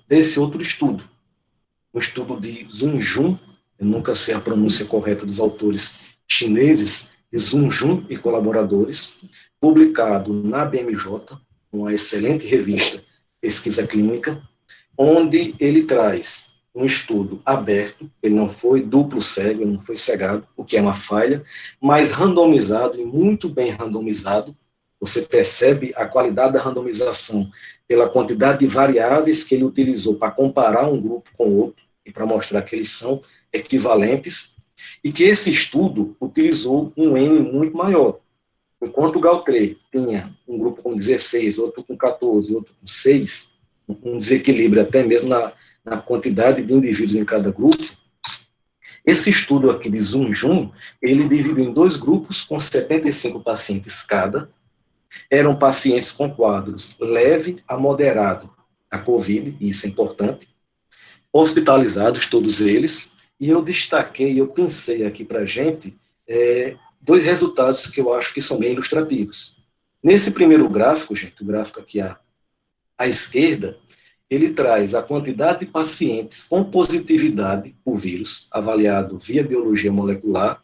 desse outro estudo, o estudo de Zunjun, eu nunca sei a pronúncia correta dos autores chineses, de Zunjun e colaboradores, publicado na BMJ, uma excelente revista, Pesquisa Clínica, onde ele traz um estudo aberto, ele não foi duplo cego, ele não foi cegado, o que é uma falha, mas randomizado e muito bem randomizado. Você percebe a qualidade da randomização pela quantidade de variáveis que ele utilizou para comparar um grupo com o outro e para mostrar que eles são equivalentes, e que esse estudo utilizou um N muito maior. Enquanto o Galtrey tinha um grupo com 16, outro com 14, outro com 6, um desequilíbrio até mesmo na quantidade de indivíduos em cada grupo, esse estudo aqui de Zunjun, ele dividiu em 2 grupos com 75 pacientes cada. Eram pacientes com quadros leve a moderado a COVID, e isso é importante, hospitalizados todos eles, e eu destaquei, eu pensei aqui para a gente, 2 resultados que eu acho que são bem ilustrativos. Nesse primeiro gráfico, gente, o gráfico aqui à esquerda, ele traz a quantidade de pacientes com positividade por vírus, avaliado via biologia molecular,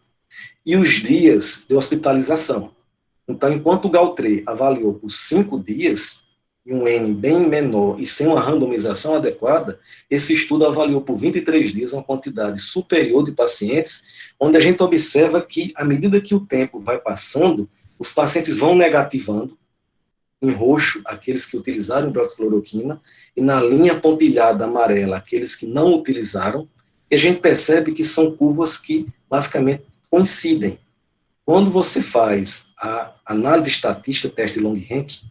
e os dias de hospitalização. Então, enquanto o Galtrey avaliou por 5 dias, em um N bem menor e sem uma randomização adequada, esse estudo avaliou por 23 dias uma quantidade superior de pacientes, onde a gente observa que, à medida que o tempo vai passando, os pacientes vão negativando, em roxo, aqueles que utilizaram hidroxicloroquina, e na linha pontilhada amarela, aqueles que não utilizaram, e a gente percebe que são curvas que, basicamente, coincidem. Quando você faz a análise estatística, teste de Long-Rank,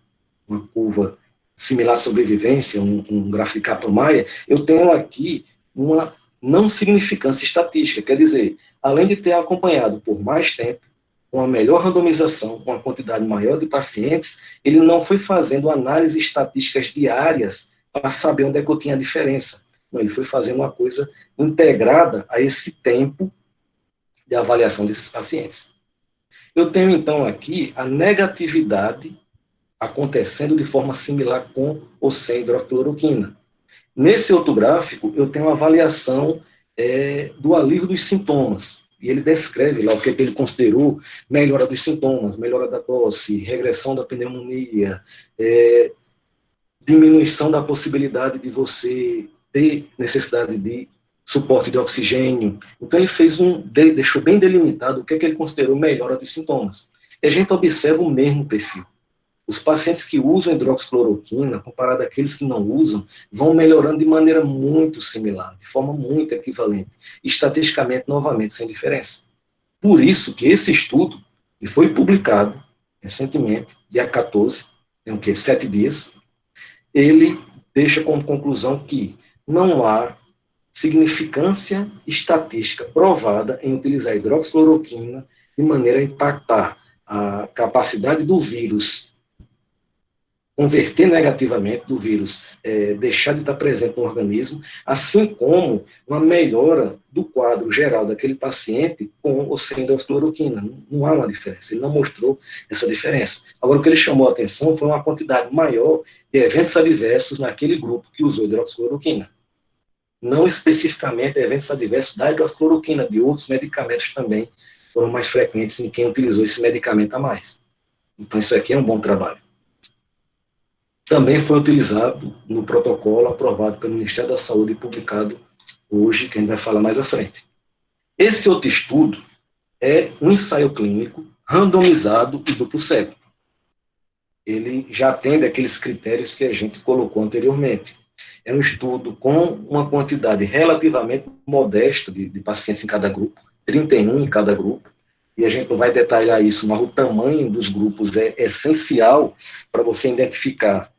uma curva similar à sobrevivência, um gráfico de Kaplan-Meier, eu tenho aqui uma não significância estatística, quer dizer, além de ter acompanhado por mais tempo, com a melhor randomização, com uma quantidade maior de pacientes, ele não foi fazendo análises estatísticas diárias para saber onde é que eu tinha a diferença. Não, ele foi fazendo uma coisa integrada a esse tempo de avaliação desses pacientes. Eu tenho, então, aqui a negatividade acontecendo de forma similar com ou sem hidroxicloroquina. Nesse outro gráfico, eu tenho uma avaliação do alívio dos sintomas, e ele descreve lá o que ele considerou melhora dos sintomas, melhora da tosse, regressão da pneumonia, diminuição da possibilidade de você ter necessidade de suporte de oxigênio. Então, ele fez deixou bem delimitado o que ele considerou melhora dos sintomas. E a gente observa o mesmo perfil. Os pacientes que usam hidroxicloroquina, comparado àqueles que não usam, vão melhorando de maneira muito similar, de forma muito equivalente, estatisticamente, novamente, sem diferença. Por isso que esse estudo, que foi publicado recentemente, dia 14, tem o quê? 7 dias, ele deixa como conclusão que não há significância estatística provada em utilizar hidroxicloroquina de maneira a impactar a capacidade do vírus converter negativamente do vírus, deixar de estar presente no organismo, assim como uma melhora do quadro geral daquele paciente com ou sem hidroxicloroquina. Não há uma diferença, ele não mostrou essa diferença. Agora, o que ele chamou a atenção foi uma quantidade maior de eventos adversos naquele grupo que usou hidroxicloroquina. Não especificamente eventos adversos da hidroxicloroquina, de outros medicamentos também foram mais frequentes em quem utilizou esse medicamento a mais. Então, isso aqui é um bom trabalho. Também foi utilizado no protocolo aprovado pelo Ministério da Saúde e publicado hoje, que a gente vai falar mais à frente. Esse outro estudo é um ensaio clínico randomizado e duplo cego. Ele já atende aqueles critérios que a gente colocou anteriormente. É um estudo com uma quantidade relativamente modesta de pacientes em cada grupo, 31 em cada grupo, e a gente não vai detalhar isso, mas o tamanho dos grupos é essencial para você identificar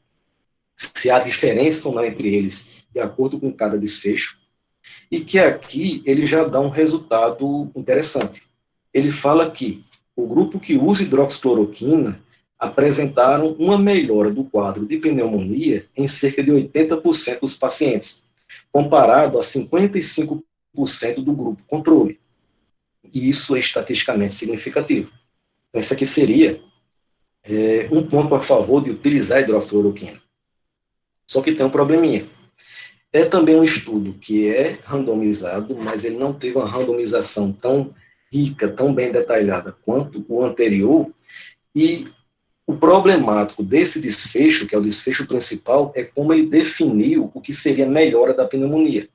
se há diferença ou não entre eles, de acordo com cada desfecho, e que aqui ele já dá um resultado interessante. Ele fala que o grupo que usa hidroxicloroquina apresentaram uma melhora do quadro de pneumonia em cerca de 80% dos pacientes, comparado a 55% do grupo controle. E isso é estatisticamente significativo. Então, isso aqui seria um ponto a favor de utilizar a hidroxicloroquina. Só que tem um probleminha. É também um estudo que é randomizado, mas ele não teve uma randomização tão rica, tão bem detalhada quanto o anterior, e o problemático desse desfecho, que é o desfecho principal, é como ele definiu o que seria melhora da pneumonia.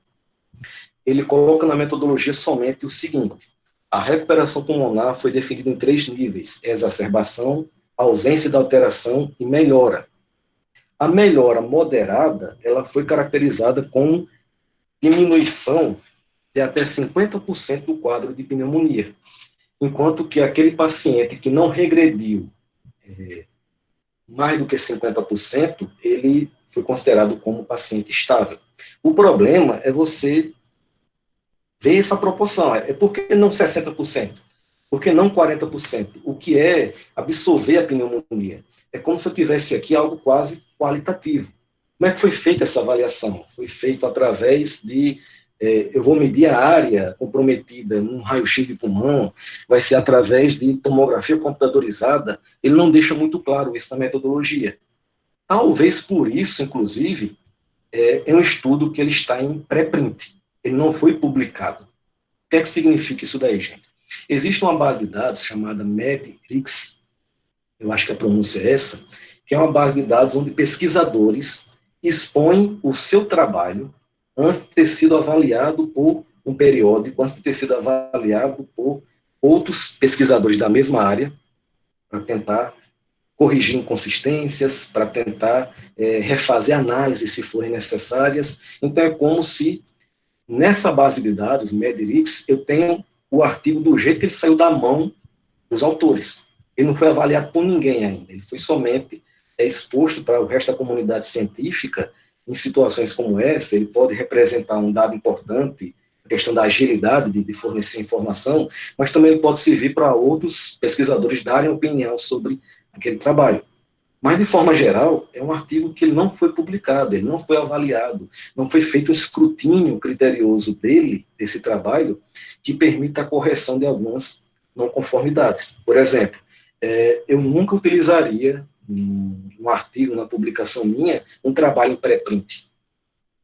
Ele coloca na metodologia somente o seguinte: a recuperação pulmonar foi definida em 3 níveis: exacerbação, ausência da alteração e melhora. A melhora moderada, ela foi caracterizada como diminuição de até 50% do quadro de pneumonia, enquanto que aquele paciente que não regrediu mais do que 50%, ele foi considerado como paciente estável. O problema é você ver essa proporção. É por que não 60%? Por que não 40%? O que é absorver a pneumonia? É como se eu tivesse aqui algo quase qualitativo. Como é que foi feita essa avaliação? Foi feito através de eu vou medir a área comprometida num raio-x de pulmão, vai ser através de tomografia computadorizada. Ele não deixa muito claro isso na metodologia. Talvez por isso, inclusive, é um estudo que ele está em pré-print. Ele não foi publicado. O que é que significa isso daí, gente? Existe uma base de dados chamada MEDRIX, eu acho que a pronúncia é essa, que é uma base de dados onde pesquisadores expõem o seu trabalho antes de ter sido avaliado por um periódico, antes de ter sido avaliado por outros pesquisadores da mesma área, para tentar corrigir inconsistências, para tentar refazer análises se forem necessárias. Então, é como se nessa base de dados, MEDRIX, eu tenho o artigo do jeito que ele saiu da mão dos autores. Ele não foi avaliado por ninguém ainda, ele foi somente exposto para o resto da comunidade científica. Em situações como essa, ele pode representar um dado importante, a questão da agilidade de fornecer informação, mas também ele pode servir para outros pesquisadores darem opinião sobre aquele trabalho. Mas, de forma geral, é um artigo que ele não foi publicado, ele não foi avaliado, não foi feito um escrutínio criterioso dele, desse trabalho, que permita a correção de algumas não conformidades. Por exemplo, eu nunca utilizaria, num artigo, na publicação minha, um trabalho em pré-print.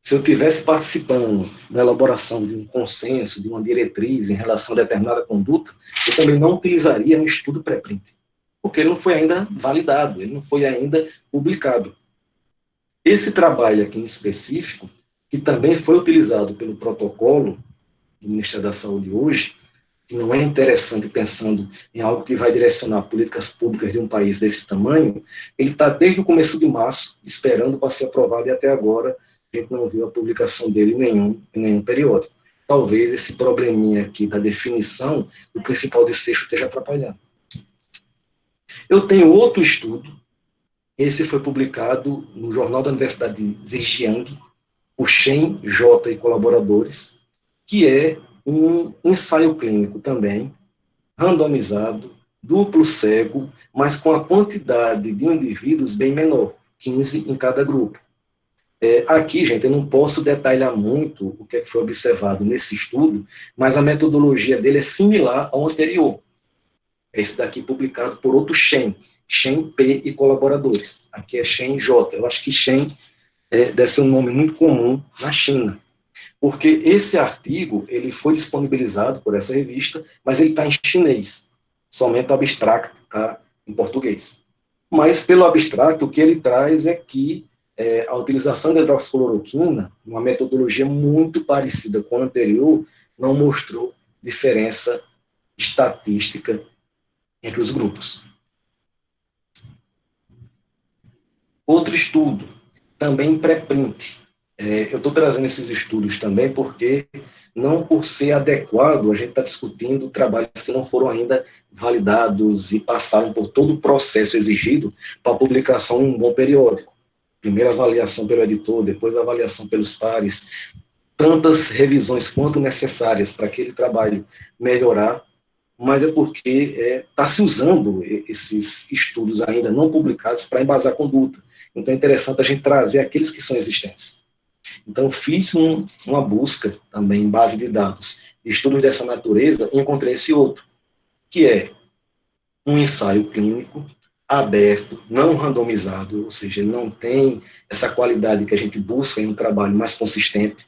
Se eu estivesse participando da elaboração de um consenso, de uma diretriz em relação a determinada conduta, eu também não utilizaria um estudo pré-print, porque ele não foi ainda validado, ele não foi ainda publicado. Esse trabalho aqui em específico, que também foi utilizado pelo protocolo do Ministério da Saúde hoje, que não é interessante pensando em algo que vai direcionar políticas públicas de um país desse tamanho, ele está desde o começo de março esperando para ser aprovado e até agora a gente não viu a publicação dele em nenhum período. Talvez esse probleminha aqui da definição do principal desfecho esteja atrapalhando. Eu tenho outro estudo, esse foi publicado no Jornal da Universidade de Zhejiang, por Shen, J e colaboradores, que é um ensaio clínico também, randomizado, duplo cego, mas com a quantidade de indivíduos bem menor, 15 em cada grupo. Aqui, gente, eu não posso detalhar muito o que é que foi observado nesse estudo, mas a metodologia dele é similar ao anterior. Esse daqui publicado por outro Shen P e colaboradores. Aqui é Shen J. Eu acho que Shen deve ser um nome muito comum na China, porque esse artigo ele foi disponibilizado por essa revista, mas ele está em chinês, somente o abstract está em português. Mas pelo abstract, o que ele traz é que a utilização da hidroxicloroquina, uma metodologia muito parecida com a anterior, não mostrou diferença estatística entre os grupos. Outro estudo, também pré-print. Eu estou trazendo esses estudos também porque, não por ser adequado, a gente está discutindo trabalhos que não foram ainda validados e passaram por todo o processo exigido para a publicação em um bom periódico. Primeiro avaliação pelo editor, depois avaliação pelos pares, tantas revisões quanto necessárias para aquele trabalho melhorar, mas é porque está se usando esses estudos ainda não publicados para embasar a conduta. Então é interessante a gente trazer aqueles que são existentes. Então fiz uma busca também em base de dados de estudos dessa natureza e encontrei esse outro, que é um ensaio clínico aberto, não randomizado, ou seja, ele não tem essa qualidade que a gente busca em um trabalho mais consistente,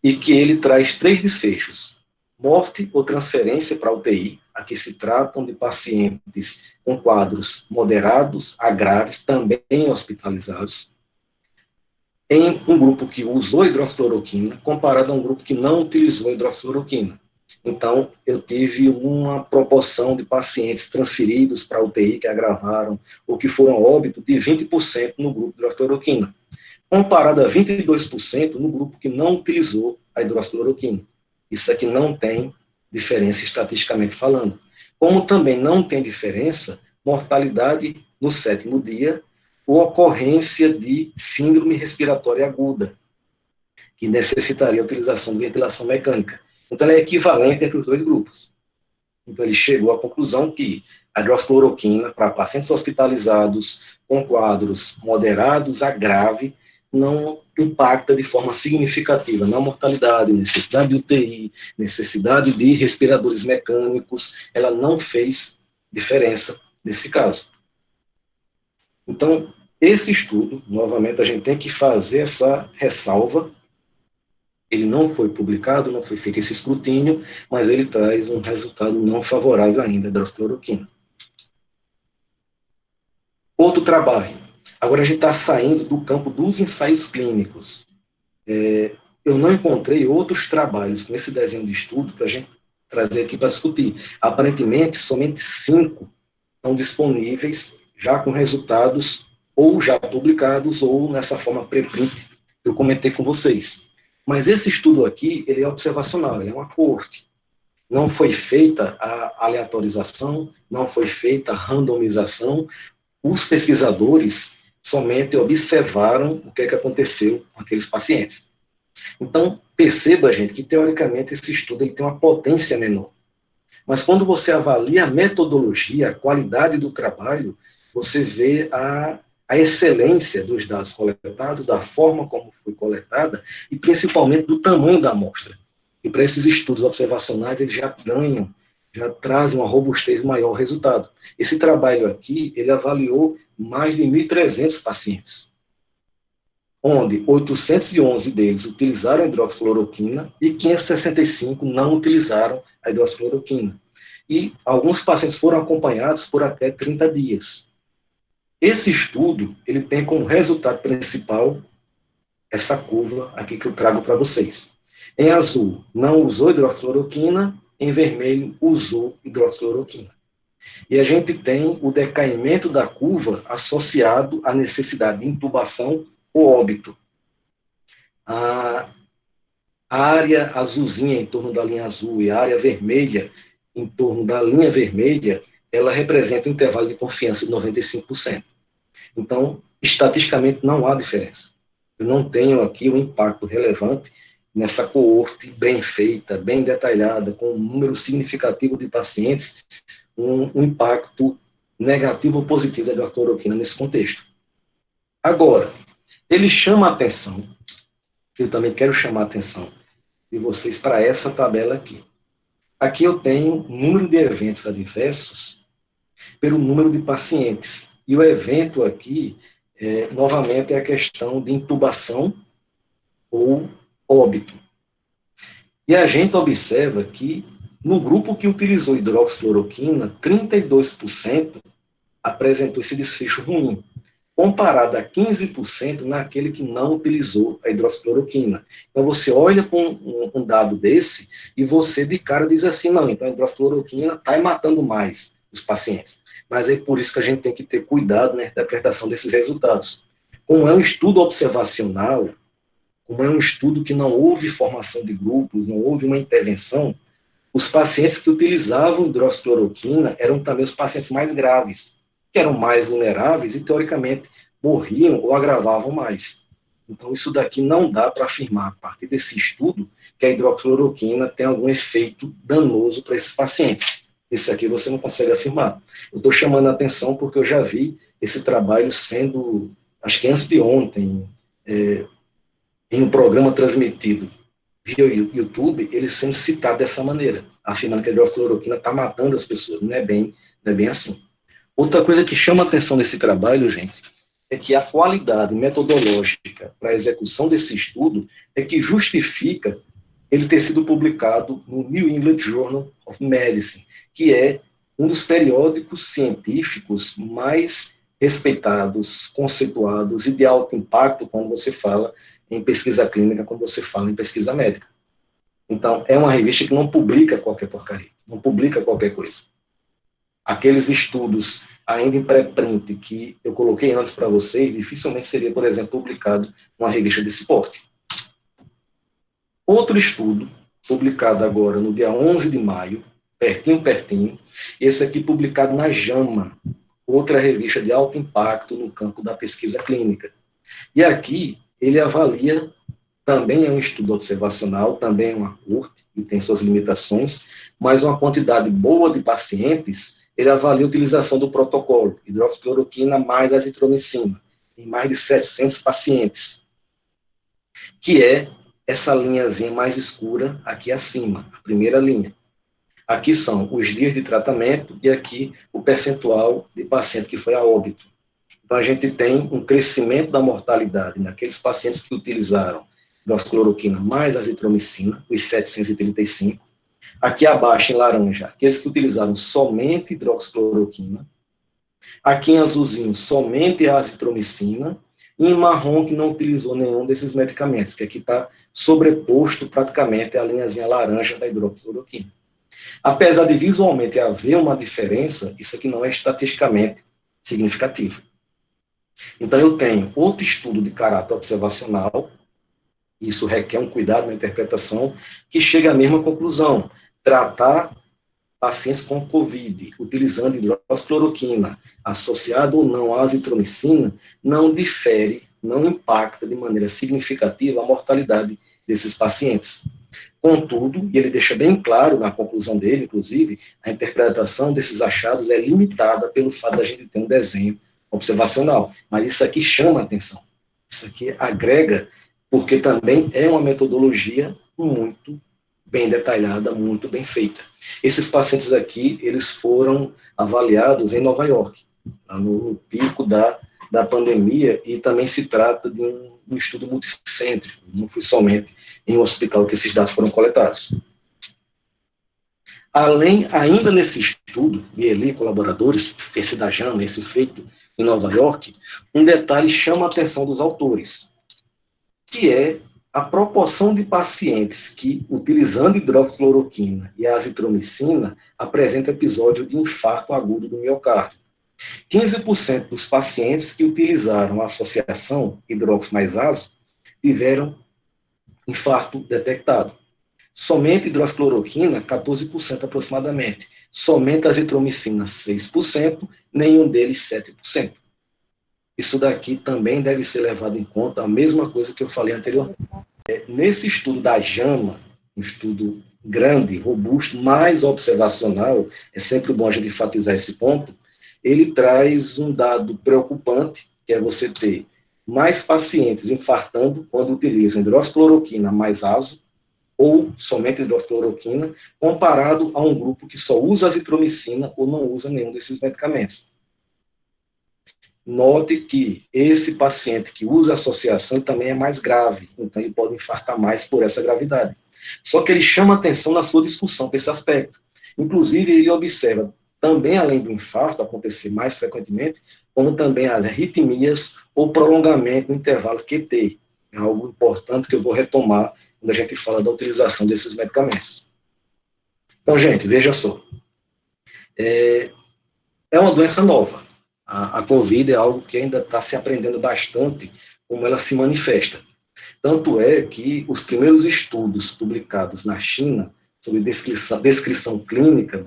e que ele traz 3 desfechos: morte ou transferência para a UTI, aqui se tratam de pacientes com quadros moderados a graves, também hospitalizados, em um grupo que usou hidroxicloroquina, comparado a um grupo que não utilizou hidroxicloroquina. Então, eu tive uma proporção de pacientes transferidos para a UTI que agravaram ou que foram a óbito de 20% no grupo de hidroxicloroquina, comparado a 22% no grupo que não utilizou a hidroxicloroquina. Isso aqui não tem diferença estatisticamente falando. Como também não tem diferença mortalidade no 7º dia ou ocorrência de síndrome respiratória aguda, que necessitaria a utilização de ventilação mecânica. Então, ela é equivalente entre os 2 grupos. Então, ele chegou à conclusão que a hidroxicloroquina, para pacientes hospitalizados com quadros moderados a grave, não impacta de forma significativa na mortalidade, necessidade de UTI, necessidade de respiradores mecânicos, ela não fez diferença nesse caso. Então, esse estudo, novamente, a gente tem que fazer essa ressalva. Ele não foi publicado, não foi feito esse escrutínio, mas ele traz um resultado não favorável ainda da hidroxicloroquina. Outro trabalho. Agora a gente está saindo do campo dos ensaios clínicos. Eu não encontrei outros trabalhos com esse desenho de estudo para a gente trazer aqui para discutir. Aparentemente, somente 5 estão disponíveis, já com resultados ou já publicados, ou nessa forma preprint que eu comentei com vocês. Mas esse estudo aqui, ele é observacional, ele é uma coorte. Não foi feita a aleatorização, não foi feita a randomização. Os pesquisadores somente observaram o que é que aconteceu com aqueles pacientes. Então, perceba, gente, que teoricamente esse estudo ele tem uma potência menor. Mas quando você avalia a metodologia, a qualidade do trabalho, você vê a excelência dos dados coletados, da forma como foi coletada e principalmente do tamanho da amostra. E para esses estudos observacionais, eles já ganham, já trazem uma robustez maior ao resultado. Esse trabalho aqui, ele avaliou mais de 1.300 pacientes, onde 811 deles utilizaram a hidroxicloroquina e 565 não utilizaram a hidroxicloroquina. E alguns pacientes foram acompanhados por até 30 dias. Esse estudo, ele tem como resultado principal essa curva aqui que eu trago para vocês. Em azul, não usou hidroxicloroquina, em vermelho, usou hidroxicloroquina. E a gente tem o decaimento da curva associado à necessidade de intubação ou óbito. A área azulzinha em torno da linha azul e a área vermelha em torno da linha vermelha, ela representa um intervalo de confiança de 95%. Então, estatisticamente, não há diferença. Eu não tenho aqui um impacto relevante nessa coorte bem feita, bem detalhada, com um número significativo de pacientes, um impacto negativo ou positivo da hidroxicloroquina nesse contexto. Agora, ele chama a atenção, eu também quero chamar a atenção de vocês para essa tabela aqui. Aqui eu tenho número de eventos adversos pelo número de pacientes. E o evento aqui, novamente, é a questão de intubação ou óbito. E a gente observa que, no grupo que utilizou hidroxicloroquina, 32% apresentou esse desfecho ruim, comparado a 15% naquele que não utilizou a hidroxicloroquina. Então, você olha para um dado desse e você, de cara, diz assim, não, então a hidroxicloroquina está matando mais os pacientes. Mas é por isso que a gente tem que ter cuidado na interpretação desses resultados. Como é um estudo observacional, como é um estudo que não houve formação de grupos, não houve uma intervenção, os pacientes que utilizavam hidroxicloroquina eram também os pacientes mais graves, que eram mais vulneráveis e, teoricamente, morriam ou agravavam mais. Então, isso daqui não dá para afirmar, a partir desse estudo, que a hidroxicloroquina tem algum efeito danoso para esses pacientes. Esse aqui você não consegue afirmar. Eu estou chamando a atenção porque eu já vi esse trabalho sendo, acho que antes de ontem, em um programa transmitido via YouTube, ele sendo citado dessa maneira, afirmando que a hidroxicloroquina está matando as pessoas. Não é bem assim. Outra coisa que chama a atenção nesse trabalho, gente, é que a qualidade metodológica para a execução desse estudo é que justifica ele ter sido publicado no New England Journal of Medicine, que é um dos periódicos científicos mais respeitados, conceituados e de alto impacto quando você fala em pesquisa clínica, quando você fala em pesquisa médica. Então, é uma revista que não publica qualquer porcaria, não publica qualquer coisa. Aqueles estudos ainda em pré-print que eu coloquei antes para vocês, dificilmente seria, por exemplo, publicado numa revista desse porte. Outro estudo, publicado agora no dia 11 de maio, pertinho, esse aqui publicado na JAMA, outra revista de alto impacto no campo da pesquisa clínica. E aqui ele avalia, também é um estudo observacional, também é uma corte, e tem suas limitações, mas uma quantidade boa de pacientes, ele avalia a utilização do protocolo, hidroxicloroquina mais azitromicina, em mais de 700 pacientes, que é essa linhazinha mais escura aqui acima, a primeira linha. Aqui são os dias de tratamento e aqui o percentual de paciente que foi a óbito. Então, a gente tem um crescimento da mortalidade naqueles pacientes que utilizaram hidroxicloroquina mais azitromicina, os 735. Aqui abaixo, em laranja, aqueles que utilizaram somente hidroxicloroquina. Aqui em azulzinho, somente a azitromicina. E em marrom, que não utilizou nenhum desses medicamentos, que aqui está sobreposto praticamente a linhazinha laranja da hidroxicloroquina. Apesar de visualmente haver uma diferença, isso aqui não é estatisticamente significativo. Então, eu tenho outro estudo de caráter observacional, isso requer um cuidado na interpretação, que chega à mesma conclusão: tratar pacientes com COVID, utilizando hidroxicloroquina, associado ou não à azitromicina, não difere, não impacta de maneira significativa a mortalidade desses pacientes. Contudo, e ele deixa bem claro na conclusão dele, inclusive, a interpretação desses achados é limitada pelo fato da gente ter um desenho observacional. Mas isso aqui chama a atenção. Isso aqui agrega, porque também é uma metodologia muito bem detalhada, muito bem feita. Esses pacientes aqui, eles foram avaliados em Nova York, no pico da pandemia, e também se trata de um estudo multicêntrico, não foi somente em um hospital que esses dados foram coletados. Ainda nesse estudo, de Eli e colaboradores, esse da JAMA, esse feito em Nova York, um detalhe chama a atenção dos autores, que é a proporção de pacientes que, utilizando hidroxicloroquina e azitromicina, apresenta episódio de infarto agudo do miocárdio. 15% dos pacientes que utilizaram a associação hidrox mais azo tiveram infarto detectado. Somente hidroxicloroquina, 14% aproximadamente. Somente azitromicina, 6%, nenhum deles, 7%. Isso daqui também deve ser levado em conta, a mesma coisa que eu falei anteriormente. Nesse estudo da JAMA, um estudo grande, robusto, mais observacional, é sempre bom a gente enfatizar esse ponto, ele traz um dado preocupante, que é você ter mais pacientes infartando quando utilizam hidroxicloroquina mais azo, ou somente hidroxicloroquina, comparado a um grupo que só usa azitromicina ou não usa nenhum desses medicamentos. Note que esse paciente que usa associação também é mais grave, então ele pode infartar mais por essa gravidade. Só que ele chama atenção na sua discussão para esse aspecto. Inclusive, ele observa também, além do infarto acontecer mais frequentemente, como também as arritmias ou prolongamento no intervalo QT. É algo importante que eu vou retomar quando a gente fala da utilização desses medicamentos. Então, gente, veja só. É uma doença nova. A COVID é algo que ainda está se aprendendo bastante como ela se manifesta. Tanto é que os primeiros estudos publicados na China sobre descrição clínica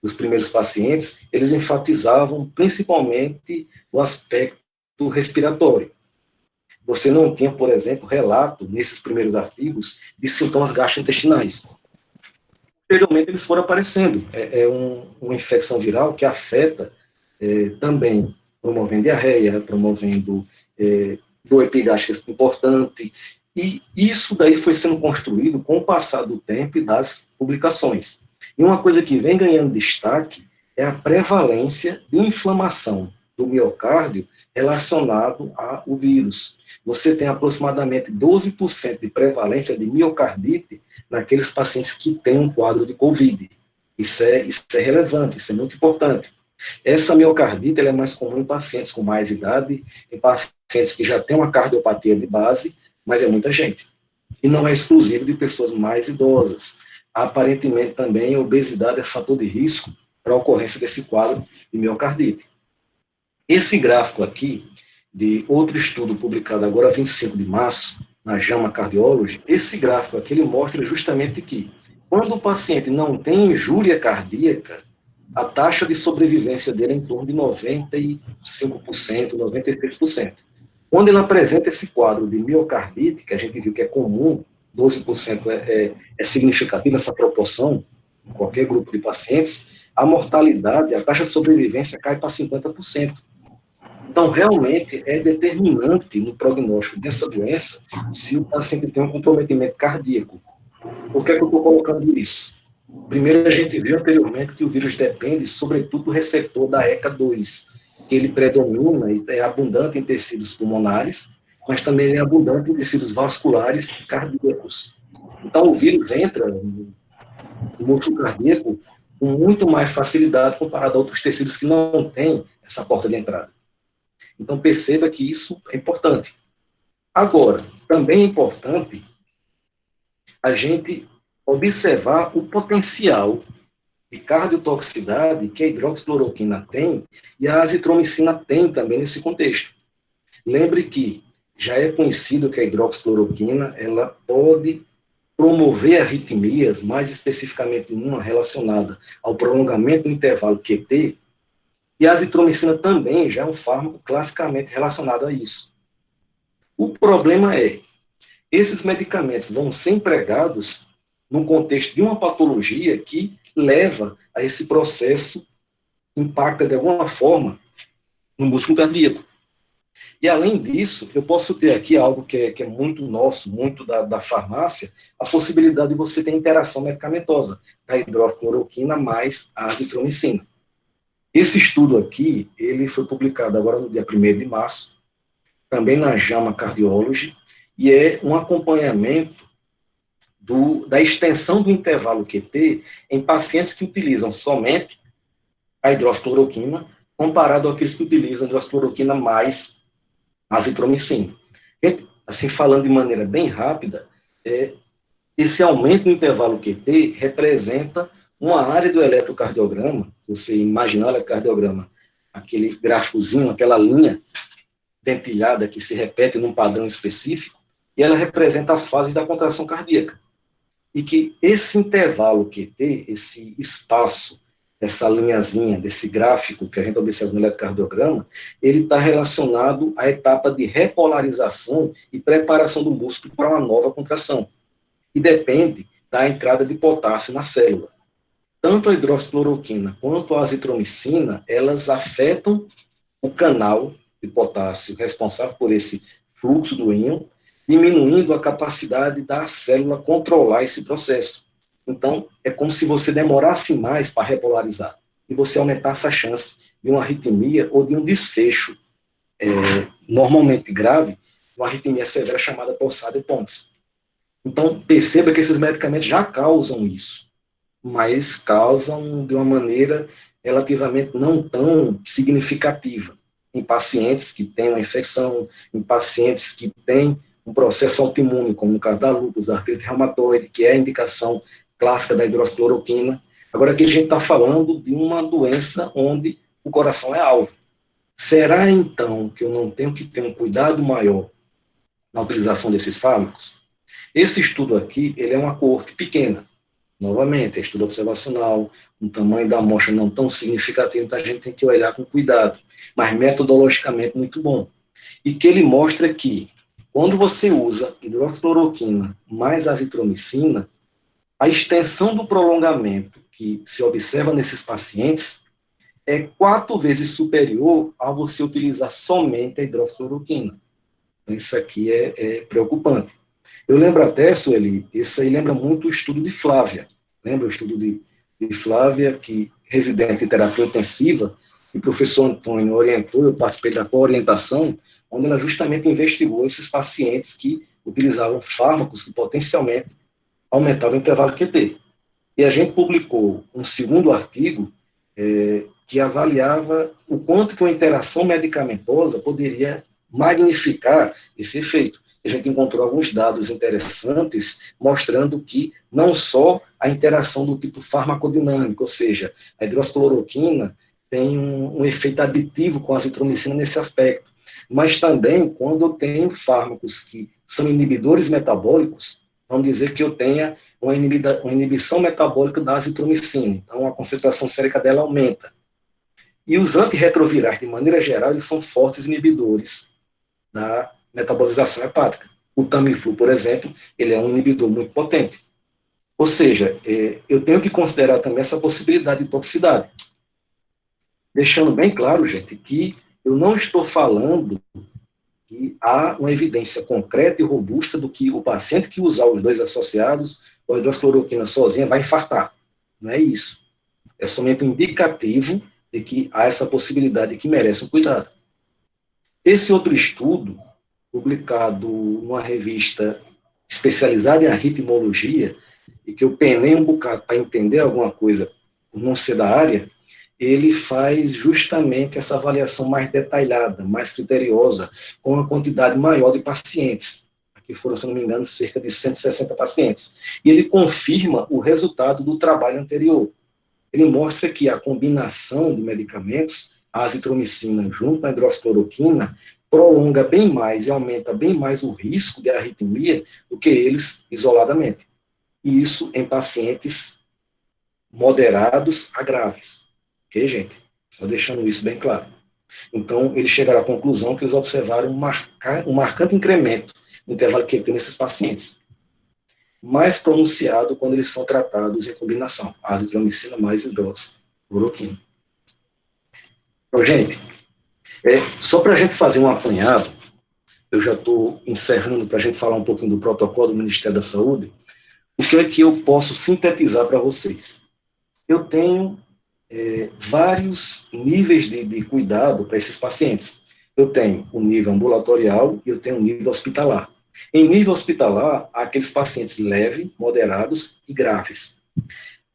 dos primeiros pacientes, eles enfatizavam principalmente o aspecto respiratório. Você não tinha, por exemplo, relato, nesses primeiros artigos, de sintomas gastrointestinais. Posteriormente, eles foram aparecendo. Uma infecção viral que afeta também, promovendo diarreia, promovendo dor epigástrica importante, e isso daí foi sendo construído com o passar do tempo e das publicações. E uma coisa que vem ganhando destaque é a prevalência de inflamação do miocárdio relacionado ao vírus. Você tem aproximadamente 12% de prevalência de miocardite naqueles pacientes que têm um quadro de COVID. Isso é relevante, isso é muito importante. Essa miocardite ela é mais comum em pacientes com mais idade, em pacientes que já têm uma cardiopatia de base, mas é muita gente. E não é exclusivo de pessoas mais idosas. Aparentemente também a obesidade é fator de risco para a ocorrência desse quadro de miocardite. Esse gráfico aqui, de outro estudo publicado agora, 25 de março, na JAMA Cardiology, esse gráfico aqui ele mostra justamente que, quando o paciente não tem injúria cardíaca, a taxa de sobrevivência dele é em torno de 95%, 96%. Quando ele apresenta esse quadro de miocardite, que a gente viu que é comum, 12% é significativa essa proporção, em qualquer grupo de pacientes, a mortalidade, a taxa de sobrevivência cai para 50%. Então, realmente, é determinante no prognóstico dessa doença se o paciente tem um comprometimento cardíaco. Por que é que eu estou colocando isso? Primeiro, a gente viu anteriormente que o vírus depende, sobretudo, do receptor da ECA2, que ele predomina e é abundante em tecidos pulmonares, mas também é abundante em tecidos vasculares e cardíacos. Então, o vírus entra no músculo cardíaco com muito mais facilidade comparado a outros tecidos que não têm essa porta de entrada. Então, perceba que isso é importante. Agora, também é importante a gente observar o potencial de cardiotoxicidade que a hidroxicloroquina tem e a azitromicina tem também nesse contexto. Lembre que já é conhecido que a hidroxicloroquina ela pode promover arritmias, mais especificamente uma relacionada ao prolongamento do intervalo QT, e a azitromicina também já é um fármaco classicamente relacionado a isso. O problema é, esses medicamentos vão ser empregados no contexto de uma patologia que leva a esse processo, impacta de alguma forma no músculo cardíaco. E, além disso, eu posso ter aqui algo que é muito nosso, muito da farmácia, a possibilidade de você ter interação medicamentosa da hidroxicloroquina mais a azitromicina. Esse estudo aqui, ele foi publicado agora no dia 1º de março, também na JAMA Cardiology, e é um acompanhamento da extensão do intervalo QT em pacientes que utilizam somente a hidroxicloroquina, comparado àqueles que utilizam a hidroxicloroquina mais azitromicina. Assim, falando de maneira bem rápida, esse aumento no intervalo QT representa uma área do eletrocardiograma, você imaginar o eletrocardiograma, aquele gráficozinho, aquela linha dentilhada que se repete num padrão específico, e ela representa as fases da contração cardíaca. E que esse intervalo QT, esse espaço, essa linhazinha, desse gráfico que a gente observa no eletrocardiograma, ele está relacionado à etapa de repolarização e preparação do músculo para uma nova contração. E depende da entrada de potássio na célula. Tanto a hidroxicloroquina quanto a azitromicina, elas afetam o canal de potássio responsável por esse fluxo do íon, diminuindo a capacidade da célula controlar esse processo. Então, é como se você demorasse mais para repolarizar e você aumentasse a chance de uma arritmia ou de um desfecho normalmente grave, uma arritmia severa chamada torsade de Pontes. Então, perceba que esses medicamentos já causam isso, mas causam de uma maneira relativamente não tão significativa em pacientes que têm uma infecção, em pacientes que têm um processo autoimune, como no caso da lúpus, da artrite reumatoide, que é a indicação clássica da hidroxicloroquina. Agora, aqui a gente está falando de uma doença onde o coração é alvo. Será, então, que eu não tenho que ter um cuidado maior na utilização desses fármacos? Esse estudo aqui, ele é uma coorte pequena. Novamente, é estudo observacional, um tamanho da amostra não tão significativo, então a gente tem que olhar com cuidado, mas metodologicamente muito bom. E que ele mostra que, quando você usa hidroxicloroquina mais azitromicina, a extensão do prolongamento que se observa nesses pacientes é 4 vezes superior a você utilizar somente a hidroxicloroquina. Então, isso aqui é preocupante. Eu lembro até, Sueli, isso aí lembra muito o estudo de Flávia. Lembra o estudo de Flávia, que residente em terapia intensiva, e o professor Antônio orientou, eu participei da co-orientação, onde ela justamente investigou esses pacientes que utilizavam fármacos que potencialmente aumentavam o intervalo QT. E a gente publicou um segundo artigo que avaliava o quanto que uma interação medicamentosa poderia magnificar esse efeito. A gente encontrou alguns dados interessantes mostrando que não só a interação do tipo farmacodinâmico, ou seja, a hidroxicloroquina tem um efeito aditivo com a azitromicina nesse aspecto, mas também quando eu tenho fármacos que são inibidores metabólicos, vamos dizer que eu tenha uma inibição metabólica da azitromicina, então a concentração sérica dela aumenta. E os antirretrovirais, de maneira geral, eles são fortes inibidores da metabolização hepática. O Tamiflu, por exemplo, ele é um inibidor muito potente. Ou seja, eu tenho que considerar também essa possibilidade de toxicidade. Deixando bem claro, gente, que eu não estou falando que há uma evidência concreta e robusta do que o paciente que usar os dois associados, ou a hidroxicloroquina sozinha, vai infartar. Não é isso. É somente um indicativo de que há essa possibilidade que merece um cuidado. Esse outro estudo, publicado numa revista especializada em arritmologia, e que eu penei um bocado para entender alguma coisa, por não ser da área, ele faz justamente essa avaliação mais detalhada, mais criteriosa, com uma quantidade maior de pacientes. Aqui foram, se não me engano, cerca de 160 pacientes. E ele confirma o resultado do trabalho anterior. Ele mostra que a combinação de medicamentos, a azitromicina junto com a hidroxicloroquina, prolonga bem mais e aumenta bem mais o risco de arritmia do que eles isoladamente. E isso em pacientes moderados a graves. Ok, gente? Só deixando isso bem claro. Então, eles chegaram à conclusão que eles observaram um marcante incremento no intervalo QT nesses pacientes, mais pronunciado quando eles são tratados em combinação, azitromicina mais hidroxicloroquina. Então, gente, só para a gente fazer um apanhado, eu já estou encerrando para a gente falar um pouquinho do protocolo do Ministério da Saúde, o que é que eu posso sintetizar para vocês? Eu tenho vários níveis de cuidado para esses pacientes. Eu tenho o nível ambulatorial e eu tenho o nível hospitalar. Em nível hospitalar, há aqueles pacientes leves, moderados e graves.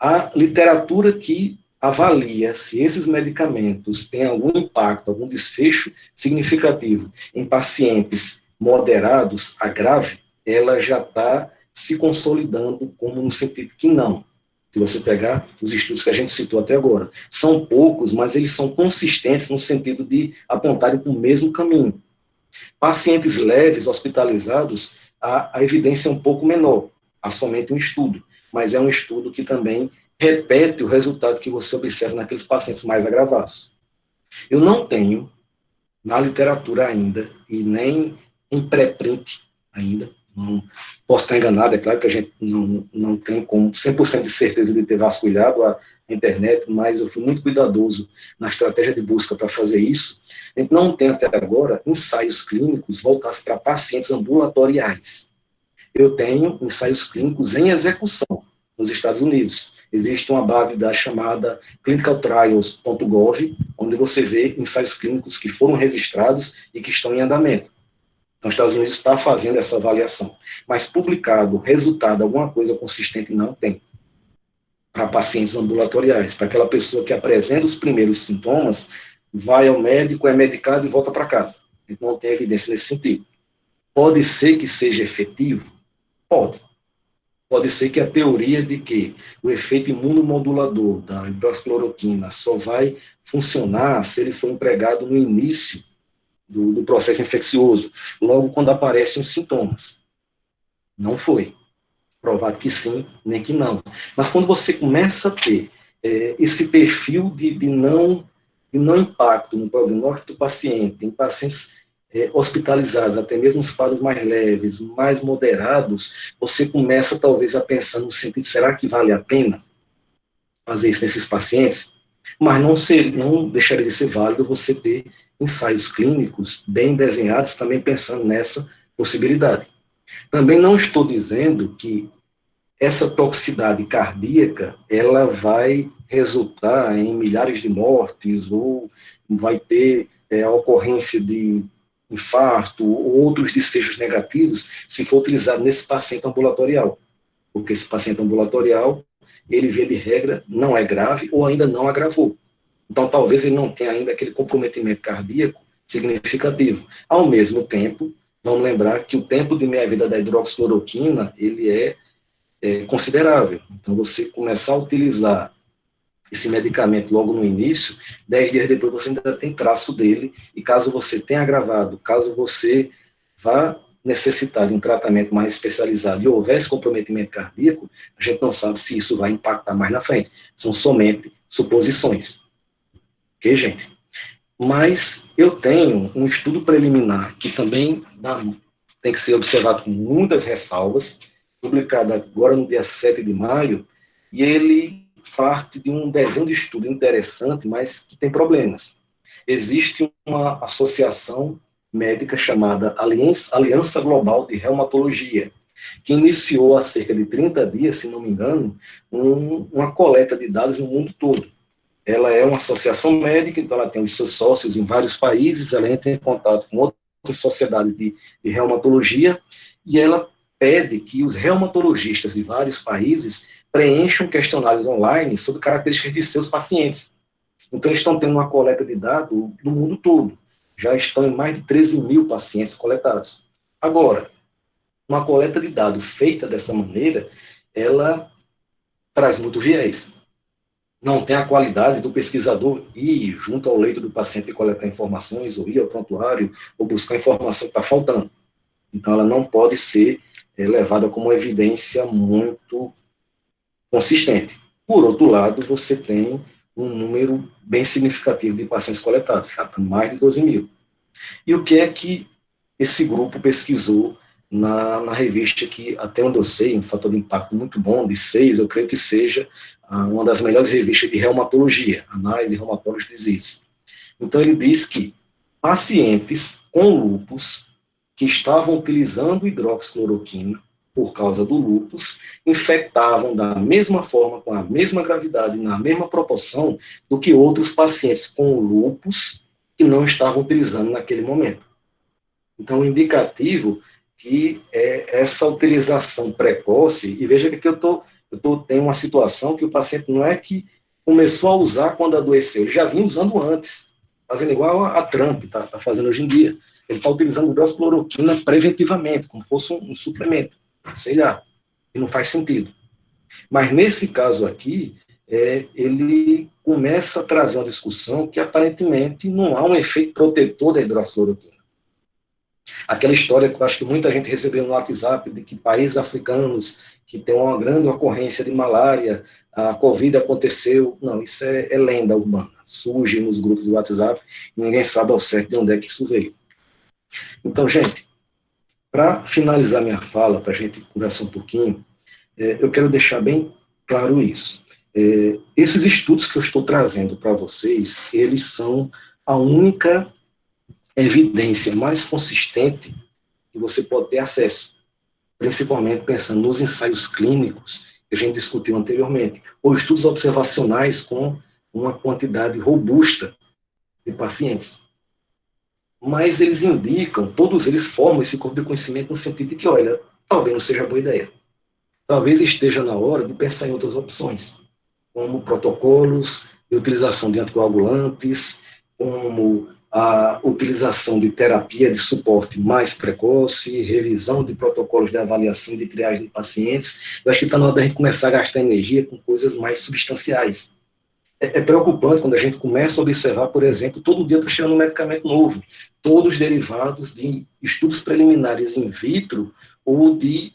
A literatura que avalia se esses medicamentos têm algum impacto, algum desfecho significativo em pacientes moderados a grave, ela já está se consolidando como no sentido que não. Se você pegar os estudos que a gente citou até agora, são poucos, mas eles são consistentes no sentido de apontarem para o mesmo caminho. Pacientes leves, hospitalizados, a evidência é um pouco menor, há somente um estudo, mas é um estudo que também repete o resultado que você observa naqueles pacientes mais agravados. Eu não tenho, na literatura ainda, e nem em pré-print ainda, não posso estar enganado, é claro que a gente não tem com 100% de certeza de ter vasculhado a internet, mas eu fui muito cuidadoso na estratégia de busca para fazer isso. A gente não tem até agora ensaios clínicos voltados para pacientes ambulatoriais. Eu tenho ensaios clínicos em execução nos Estados Unidos. Existe uma base da chamada clinicaltrials.gov, onde você vê ensaios clínicos que foram registrados e que estão em andamento. Então, os Estados Unidos está fazendo essa avaliação. Mas publicado, resultado, alguma coisa consistente, não tem. Para pacientes ambulatoriais, para aquela pessoa que apresenta os primeiros sintomas, vai ao médico, é medicado e volta para casa. Então, não tem evidência nesse sentido. Pode ser que seja efetivo? Pode. Pode ser que a teoria de que o efeito imunomodulador da hidroxicloroquina só vai funcionar se ele for empregado no início do processo infeccioso, logo quando aparecem os sintomas. Não foi. Provado que sim, nem que não. Mas quando você começa a ter esse perfil de não impacto no prognóstico do paciente, em pacientes hospitalizados, até mesmo os quadros mais leves, mais moderados, você começa talvez a pensar no sentido, será que vale a pena fazer isso nesses pacientes? Mas não deixaria de ser válido você ter ensaios clínicos bem desenhados, também pensando nessa possibilidade. Também não estou dizendo que essa toxicidade cardíaca, ela vai resultar em milhares de mortes, ou vai ter a ocorrência de infarto ou outros desfechos negativos se for utilizado nesse paciente ambulatorial. Porque esse paciente ambulatorial, ele, via de regra, não é grave ou ainda não agravou. Então, talvez ele não tenha ainda aquele comprometimento cardíaco significativo. Ao mesmo tempo, vamos lembrar que o tempo de meia-vida da hidroxicloroquina, ele é considerável. Então, você começar a utilizar esse medicamento logo no início, 10 dias depois você ainda tem traço dele, e caso você tenha agravado, caso você vá necessitar de um tratamento mais especializado e houvesse comprometimento cardíaco, a gente não sabe se isso vai impactar mais na frente. São somente suposições. Ok, gente? Mas eu tenho um estudo preliminar que também tem que ser observado com muitas ressalvas, publicado agora no dia 7 de maio, e ele parte de um desenho de estudo interessante, mas que tem problemas. Existe uma associação médica chamada Aliança Global de Reumatologia, que iniciou há cerca de 30 dias, se não me engano, uma coleta de dados no mundo todo. Ela é uma associação médica, então ela tem os seus sócios em vários países, ela entra em contato com outras sociedades de reumatologia, e ela pede que os reumatologistas de vários países preencham questionários online sobre características de seus pacientes. Então, eles estão tendo uma coleta de dados do mundo todo. Já estão em mais de 13 mil pacientes coletados. Agora, uma coleta de dados feita dessa maneira, ela traz muito viés. Não tem a qualidade do pesquisador ir junto ao leito do paciente e coletar informações, ou ir ao prontuário, ou buscar a informação que está faltando. Então, ela não pode ser levada como evidência muito consistente. Por outro lado, você tem um número bem significativo de pacientes coletados, já estão mais de 12 mil. E o que é que esse grupo pesquisou na revista que, até onde eu sei, um fator de impacto muito bom, de 6, eu creio que seja uma das melhores revistas de reumatologia, Annals Rheumatology Disease. Então, ele diz que pacientes com lúpus que estavam utilizando hidroxicloroquina por causa do lúpus, infectavam da mesma forma, com a mesma gravidade, na mesma proporção, do que outros pacientes com lúpus que não estavam utilizando naquele momento. Então, indicativo que essa utilização precoce, e veja que tenho uma situação que o paciente não é que começou a usar quando adoeceu, ele já vinha usando antes, fazendo igual a Trump está fazendo hoje em dia. Ele está utilizando hidroxicloroquina preventivamente, como fosse um suplemento, sei lá, e não faz sentido. Mas nesse caso aqui, ele começa a trazer uma discussão que aparentemente não há um efeito protetor da hidroxicloroquina. Aquela história que eu acho que muita gente recebeu no WhatsApp, de que países africanos que tem uma grande ocorrência de malária, a Covid aconteceu. Não, isso é lenda urbana. Surge nos grupos do WhatsApp e ninguém sabe ao certo de onde é que isso veio. Então, gente, para finalizar minha fala, para a gente conversar um pouquinho, eu quero deixar bem claro isso. Esses estudos que eu estou trazendo para vocês, eles são a única evidência mais consistente que você pode ter acesso, principalmente pensando nos ensaios clínicos que a gente discutiu anteriormente, ou estudos observacionais com uma quantidade robusta de pacientes. Mas eles indicam, todos eles formam esse corpo de conhecimento no sentido de que, olha, talvez não seja boa ideia. Talvez esteja na hora de pensar em outras opções, como protocolos de utilização de anticoagulantes, como a utilização de terapia de suporte mais precoce, revisão de protocolos de avaliação de triagem de pacientes. Eu acho que está na hora da gente começar a gastar energia com coisas mais substanciais. É preocupante quando a gente começa a observar, por exemplo, todo dia está chegando um medicamento novo, todos derivados de estudos preliminares in vitro ou de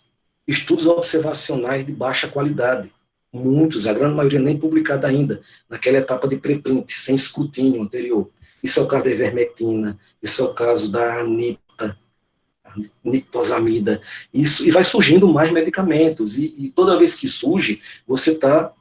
estudos observacionais de baixa qualidade. Muitos, a grande maioria nem publicada ainda, naquela etapa de preprint, sem escrutínio anterior. Isso é o caso da ivermectina, isso é o caso da anita, nictosamida, isso, e vai surgindo mais medicamentos, e toda vez que surge, você está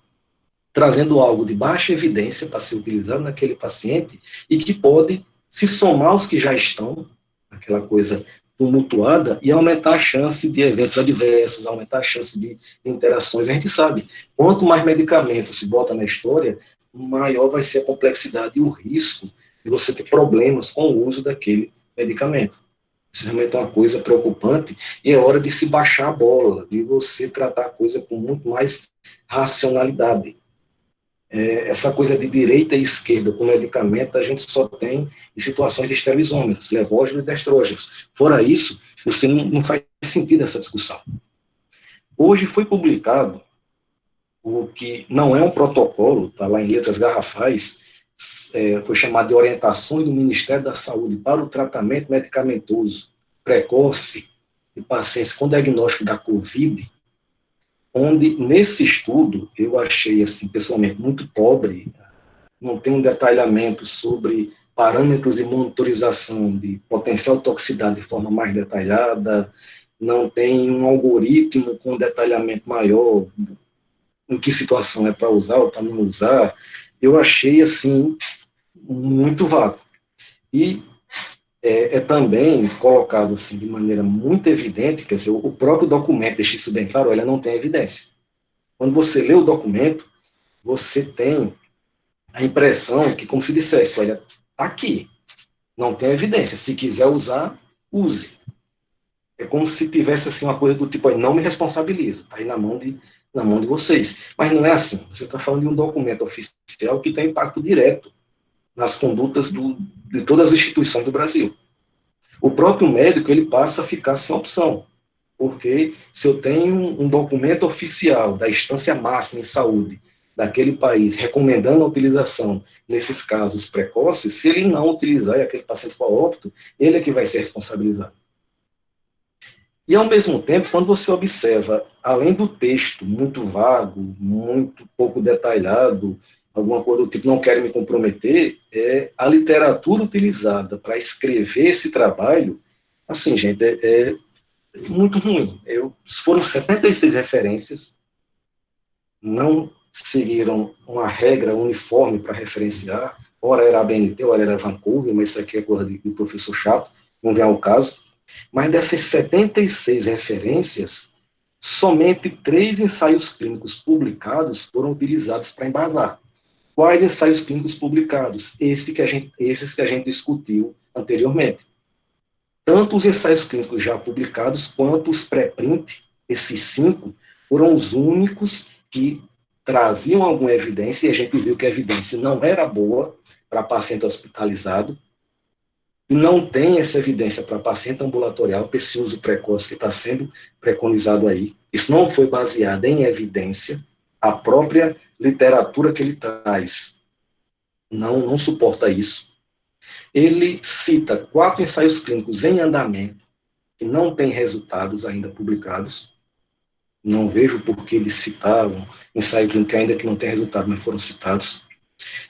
trazendo algo de baixa evidência para ser utilizado naquele paciente, e que pode se somar aos que já estão, aquela coisa tumultuada e aumentar a chance de eventos adversos, aumentar a chance de interações. A gente sabe, quanto mais medicamentos se bota na história, maior vai ser a complexidade e o risco de você ter problemas com o uso daquele medicamento. Isso realmente é uma coisa preocupante e é hora de se baixar a bola, de você tratar a coisa com muito mais racionalidade. Essa coisa de direita e esquerda com medicamento, a gente só tem em situações de esteroizômeros, levógenos e destrógenos. Fora isso, você não faz sentido essa discussão. Hoje foi publicado o que não é um protocolo, está lá em letras garrafais, foi chamado de Orientações do Ministério da Saúde para o Tratamento Medicamentoso Precoce de pacientes com diagnóstico da Covid, onde, nesse estudo, eu achei, assim, pessoalmente, muito pobre, não tem um detalhamento sobre parâmetros de monitorização de potencial toxicidade de forma mais detalhada, não tem um algoritmo com detalhamento maior, em que situação é para usar ou para não usar. Eu achei, assim, muito vago. E também colocado assim, de maneira muito evidente, quer dizer, o próprio documento deixa isso bem claro, ele não tem evidência. Quando você lê o documento, você tem a impressão que, como se dissesse, olha, tá aqui, não tem evidência, se quiser usar, use. É como se tivesse assim, uma coisa do tipo, olha, não me responsabilizo, está aí na mão de vocês. Mas não é assim, você está falando de um documento oficial que tem impacto direto nas condutas de todas as instituições do Brasil. O próprio médico, ele passa a ficar sem opção, porque se eu tenho um documento oficial da instância máxima em saúde daquele país recomendando a utilização nesses casos precoces, se ele não utilizar e aquele paciente for óbito, ele é que vai ser responsabilizado. E, ao mesmo tempo, quando você observa, além do texto muito vago, muito pouco detalhado, alguma coisa do tipo, não quero me comprometer, a literatura utilizada para escrever esse trabalho, assim, gente, é muito ruim. Foram 76 referências, não seguiram uma regra uniforme para referenciar, ora era a ABNT, ora era a Vancouver, mas isso aqui é coisa do professor chato, não vem ao caso. Mas dessas 76 referências, somente 3 ensaios clínicos publicados foram utilizados para embasar. Quais ensaios clínicos publicados? Esses que a gente discutiu anteriormente. Tanto os ensaios clínicos já publicados, quanto os pré-print, esses 5, foram os únicos que traziam alguma evidência, e a gente viu que a evidência não era boa para paciente hospitalizado, e não tem essa evidência para paciente ambulatorial, para esse uso precoce que está sendo preconizado aí. Isso não foi baseado em evidência, a própria literatura que ele traz não suporta isso. Ele cita 4 ensaios clínicos em andamento, que não têm resultados ainda publicados. Não vejo por que eles citaram ensaio clínico ainda que não tem resultado, mas foram citados.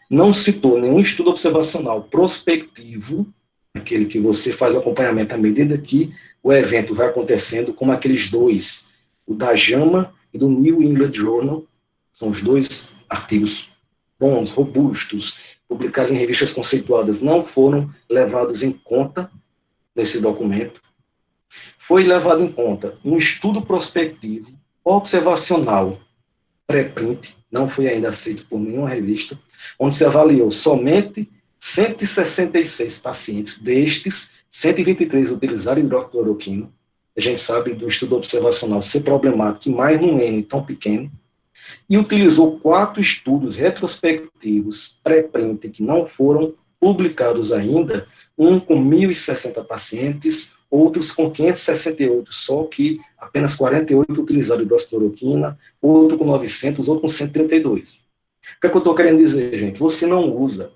Não citou nenhum estudo observacional prospectivo, aquele que você faz acompanhamento à medida que o evento vai acontecendo, como aqueles 2, o da JAMA e do New England Journal, são os 2 artigos bons, robustos, publicados em revistas conceituadas, não foram levados em conta nesse documento. Foi levado em conta um estudo prospectivo, observacional, pré-print, não foi ainda aceito por nenhuma revista, onde se avaliou somente 166 pacientes, destes, 123 utilizaram hidroxicloroquina. A gente sabe do estudo observacional ser problemático, mais num N tão pequeno, e utilizou 4 estudos retrospectivos pré-print que não foram publicados ainda, um com 1.060 pacientes, outros com 568, só que apenas 48 utilizaram hidroxicloroquina, outro com 900, outro com 132. O que é que eu estou querendo dizer, gente? Você não usa,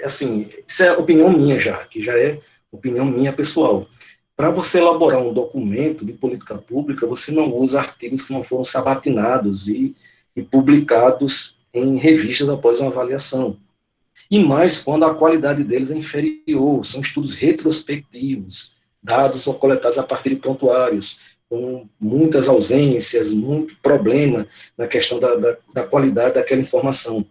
assim, isso é opinião minha já, que já é opinião minha pessoal. Para você elaborar um documento de política pública, você não usa artigos que não foram sabatinados e publicados em revistas após uma avaliação. E mais quando a qualidade deles é inferior, são estudos retrospectivos, dados coletados a partir de prontuários, com muitas ausências, muito problema na questão da qualidade daquela informação.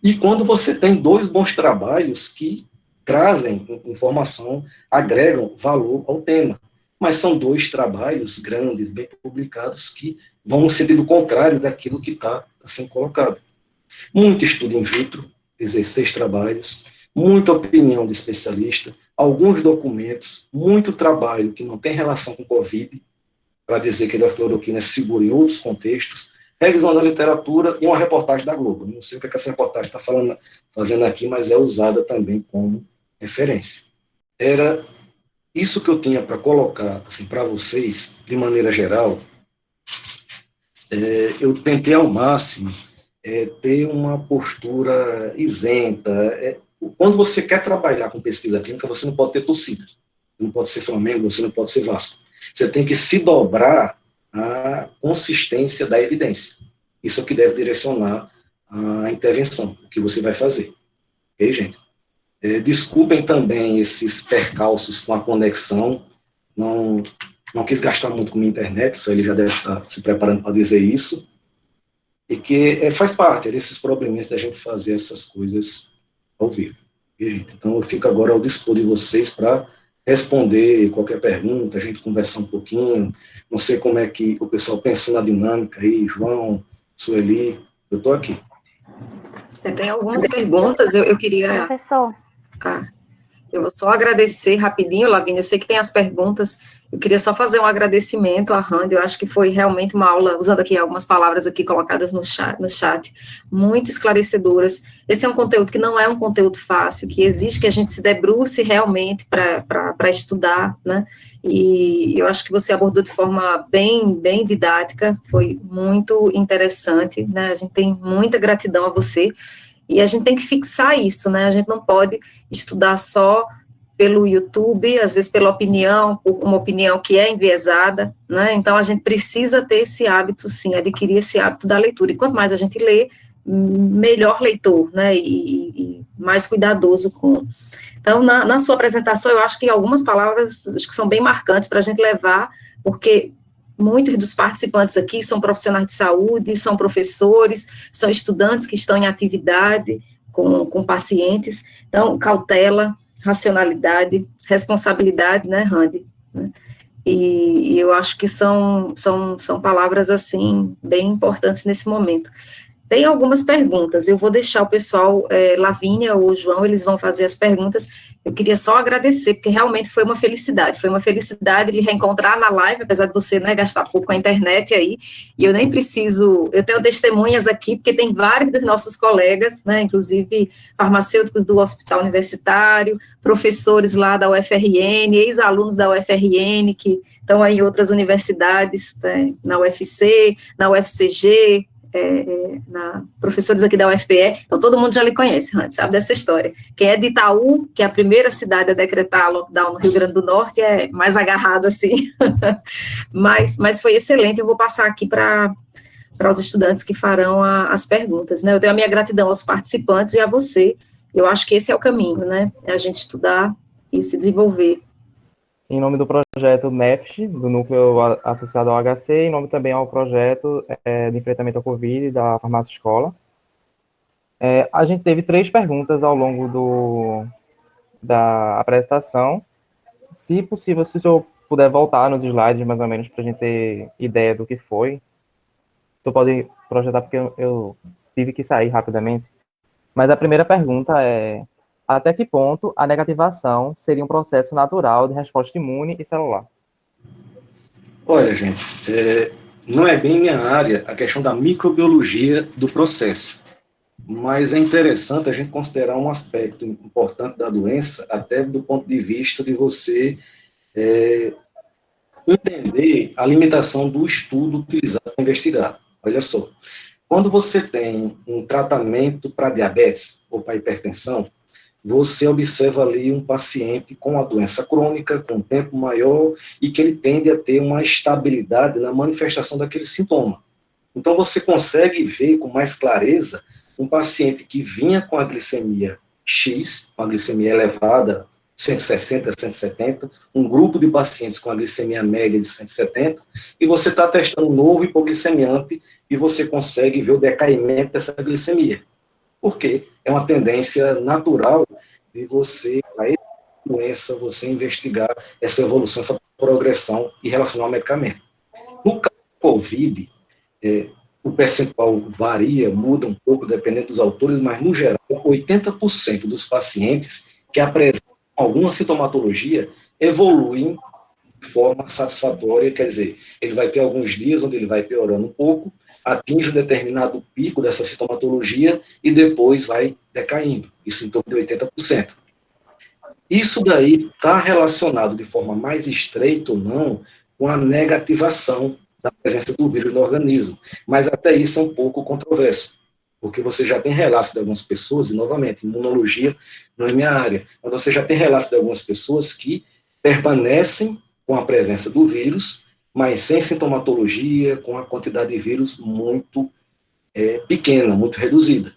E quando você tem 2 bons trabalhos que trazem informação, agregam valor ao tema. Mas são 2 trabalhos grandes, bem publicados, que vão no sentido contrário daquilo que está sendo colocado. Muito estudo in vitro, 16 trabalhos, muita opinião de especialista, alguns documentos, muito trabalho que não tem relação com Covid, para dizer que a hidroxicloroquina é segura em outros contextos, revisão da literatura e uma reportagem da Globo. Não sei o que essa reportagem está fazendo aqui, mas é usada também como referência. Era isso que eu tinha para colocar assim, para vocês, de maneira geral. Eu tentei ao máximo ter uma postura isenta. Quando você quer trabalhar com pesquisa clínica, você não pode ter torcida. Você não pode ser Flamengo, você não pode ser Vasco. Você tem que se dobrar à consistência da evidência. Isso é o que deve direcionar a intervenção, o que você vai fazer. Ok, gente? Desculpem também esses percalços com a conexão. Não quis gastar muito com a minha internet, só ele já deve estar se preparando para dizer isso. E que faz parte desses probleminhas da gente fazer essas coisas ao vivo. Ok, gente? Então, eu fico agora ao dispor de vocês para responder qualquer pergunta, a gente conversar um pouquinho. Não sei como é que o pessoal pensou na dinâmica aí, João, Sueli, eu estou aqui. Tem algumas perguntas, eu queria... Professor. Eu vou só agradecer rapidinho, Lavínia, eu sei que tem as perguntas, eu queria só fazer um agradecimento à Randy, eu acho que foi realmente uma aula, usando aqui algumas palavras aqui colocadas no chat, muito esclarecedoras. Esse é um conteúdo que não é um conteúdo fácil, que exige que a gente se debruce realmente para estudar, né, e eu acho que você abordou de forma bem didática, foi muito interessante, né, a gente tem muita gratidão a você. E a gente tem que fixar isso, né? A gente não pode estudar só pelo YouTube, às vezes pela opinião, uma opinião que é enviesada, né? Então, a gente precisa ter esse hábito, sim, adquirir esse hábito da leitura. E quanto mais a gente lê, melhor leitor, né? E mais cuidadoso com... Então, na sua apresentação, eu acho que algumas palavras acho que são bem marcantes para a gente levar, porque... muitos dos participantes aqui são profissionais de saúde, são professores, são estudantes que estão em atividade com pacientes. Então, cautela, racionalidade, responsabilidade, né, Randy? E eu acho que são palavras, assim, bem importantes nesse momento. Tem algumas perguntas, eu vou deixar o pessoal, Lavínia ou João, eles vão fazer as perguntas. Eu queria só agradecer, porque realmente foi uma felicidade lhe reencontrar na live, apesar de você, né, gastar pouco com a internet aí, e eu nem preciso, eu tenho testemunhas aqui, porque tem vários dos nossos colegas, né, inclusive farmacêuticos do Hospital Universitário, professores lá da UFRN, ex-alunos da UFRN, que estão aí em outras universidades, né, na UFC, na UFCG, professores aqui da UFPE, então todo mundo já lhe conhece, Randy, sabe dessa história. Quem é de Itaú, que é a primeira cidade a decretar lockdown no Rio Grande do Norte, é mais agarrado assim, mas foi excelente. Eu vou passar aqui para os estudantes que farão as perguntas, né? Eu tenho a minha gratidão aos participantes e a você. Eu acho que esse é o caminho, né? É a gente estudar e se desenvolver. Em nome do projeto NEFST, do Núcleo Associado ao HC, em nome também ao projeto de enfrentamento ao Covid da Farmácia Escola. A gente teve 3 perguntas ao longo da apresentação. Se possível, se o senhor puder voltar nos slides, mais ou menos, para a gente ter ideia do que foi. Tu pode projetar, porque eu tive que sair rapidamente. Mas a primeira pergunta é: até que ponto a negativação seria um processo natural de resposta imune e celular? Olha, gente, não é bem minha área a questão da microbiologia do processo, mas é interessante a gente considerar um aspecto importante da doença, até do ponto de vista de você entender a limitação do estudo utilizado para investigar. Olha só, quando você tem um tratamento para diabetes ou para hipertensão, você observa ali um paciente com a doença crônica, com tempo maior, e que ele tende a ter uma estabilidade na manifestação daquele sintoma. Então, você consegue ver com mais clareza um paciente que vinha com a glicemia X, com a glicemia elevada, 160, 170, um grupo de pacientes com a glicemia média de 170, e você está testando um novo hipoglicemiante, e você consegue ver o decaimento dessa glicemia. Porque é uma tendência natural de você, a doença, você investigar essa evolução, essa progressão e relacionar ao medicamento. No caso do COVID, o percentual varia, muda um pouco, dependendo dos autores, mas, no geral, 80% dos pacientes que apresentam alguma sintomatologia evoluem de forma satisfatória, quer dizer, ele vai ter alguns dias onde ele vai piorando um pouco, atinge um determinado pico dessa sintomatologia e depois vai decaindo, isso em torno de 80%. Isso daí está relacionado de forma mais estreita ou não com a negativação da presença do vírus no organismo. Mas até isso é um pouco controverso, porque você já tem relatos de algumas pessoas, e novamente, imunologia não é minha área, mas você já tem relatos de algumas pessoas que permanecem com a presença do vírus, mas sem sintomatologia, com a quantidade de vírus muito pequena, muito reduzida.